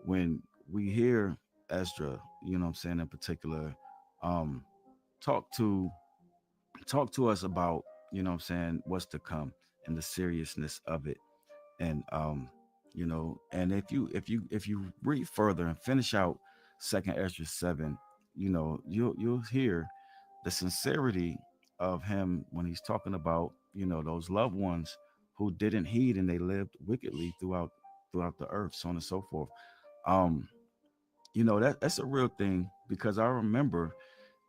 when we hear Ezra, you know what I'm saying, in particular, um, talk to us about, you know what I'm saying, what's to come and the seriousness of it. And and if you read further and finish out Second Ezra 7, you'll hear the sincerity of him when he's talking about, those loved ones who didn't heed and they lived wickedly throughout the earth, so on and so forth. um that's a real thing, because I remember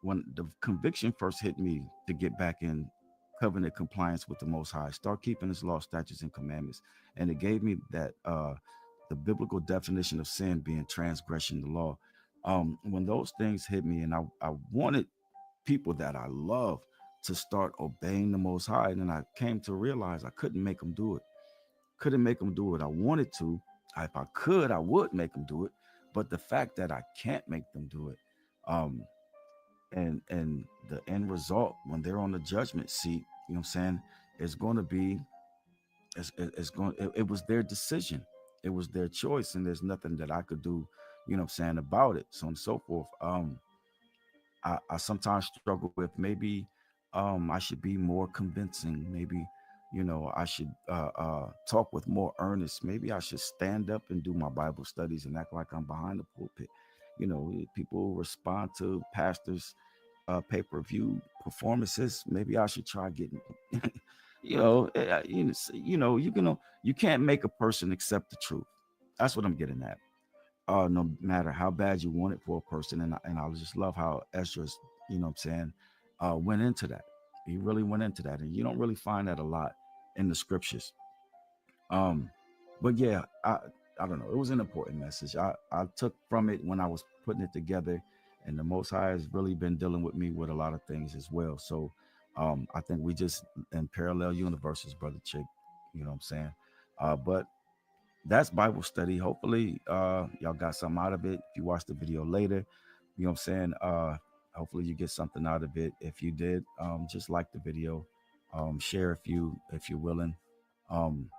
when the conviction first hit me to get back in covenant compliance with the Most High, start keeping his law, statutes, and commandments. And it gave me that the biblical definition of sin being transgression of the law. When those things hit me, and I wanted people that I love to start obeying the Most High, and then I came to realize I couldn't make them do it. Couldn't make them do it. I wanted to. If I could, I would make them do it. But the fact that I can't make them do it, um, and the end result when they're on the judgment seat, you know what I'm saying, is going to be, it was their decision, it was their choice, and there's nothing that I could do, you know what I'm saying, about it, so on and so forth. I sometimes struggle with, maybe I should be more convincing, maybe, I should talk with more earnest, maybe I should stand up and do my Bible studies and act like I'm behind the pulpit. People respond to pastors pay-per-view performances. Maybe I should try getting you can't make a person accept the truth. That's what I'm getting at. No matter how bad you want it for a person. And I just love how Ezra's, you know what I'm saying, went into that. He really went into that. And you don't really find that a lot in the scriptures. But yeah, I don't know. It was an important message. I took from it when I was putting it together, and the Most High has really been dealing with me with a lot of things as well. So I think we just in parallel universes, brother Chick. You know what I'm saying? But that's Bible study. Hopefully, y'all got something out of it. If you watch the video later, you know what I'm saying? Hopefully you get something out of it. If you did, just like the video, share if you're willing. Um,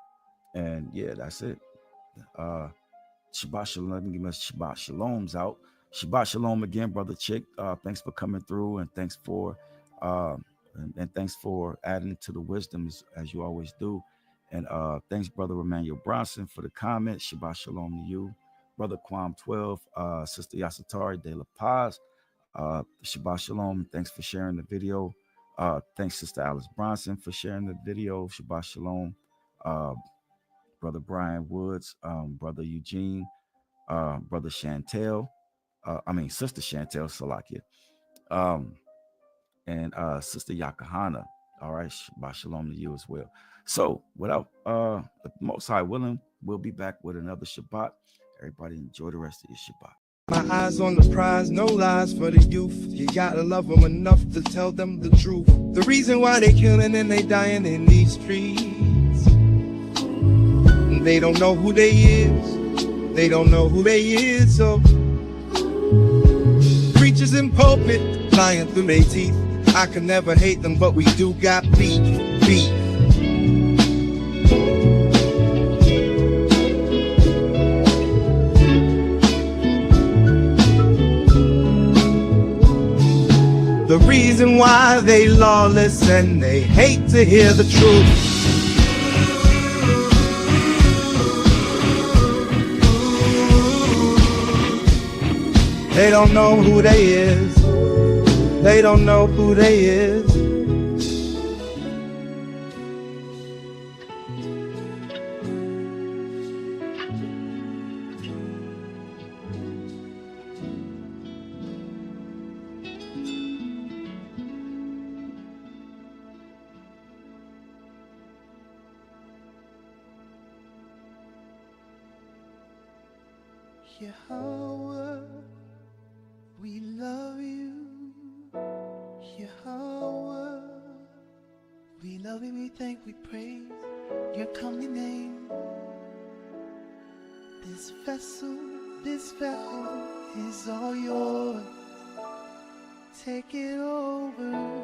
and yeah, that's it. Uh Shabbat Shalom. Let me give my Shabbat Shaloms out. Shabbat Shalom again, brother Chick. Thanks for coming through and thanks for and thanks for adding to the wisdom as you always do. And thanks, brother Emmanuel Bronson, for the comment. Shabbat Shalom to you. Brother Quam 12, Sister Yasatari de La Paz. Shabbat Shalom. Thanks for sharing the video. Thanks, Sister Alice Bronson, for sharing the video. Shabbat Shalom. Uh, Brother Brian Woods, Brother Eugene, Brother Chantel, Sister Chantel Salakia, um, and Sister Yakahana. All right, Shabbat Shalom to you as well. So, without the Most High willing, we'll be back with another Shabbat. Everybody enjoy the rest of your Shabbat. My eyes on the prize, no lies for the youth. You gotta love them enough to tell them the truth. The reason why they killing and they dying in these streets. They don't know who they is. They don't know who they is. So preachers in pulpit lying through their teeth. I can never hate them, but we do got beef. The reason why they lawless and they hate to hear the truth. They don't know who they is. They don't know who they is. Yahawah, we love you. Yahawah, we love you, we thank, we praise your coming name. This vessel is all yours. Take it over.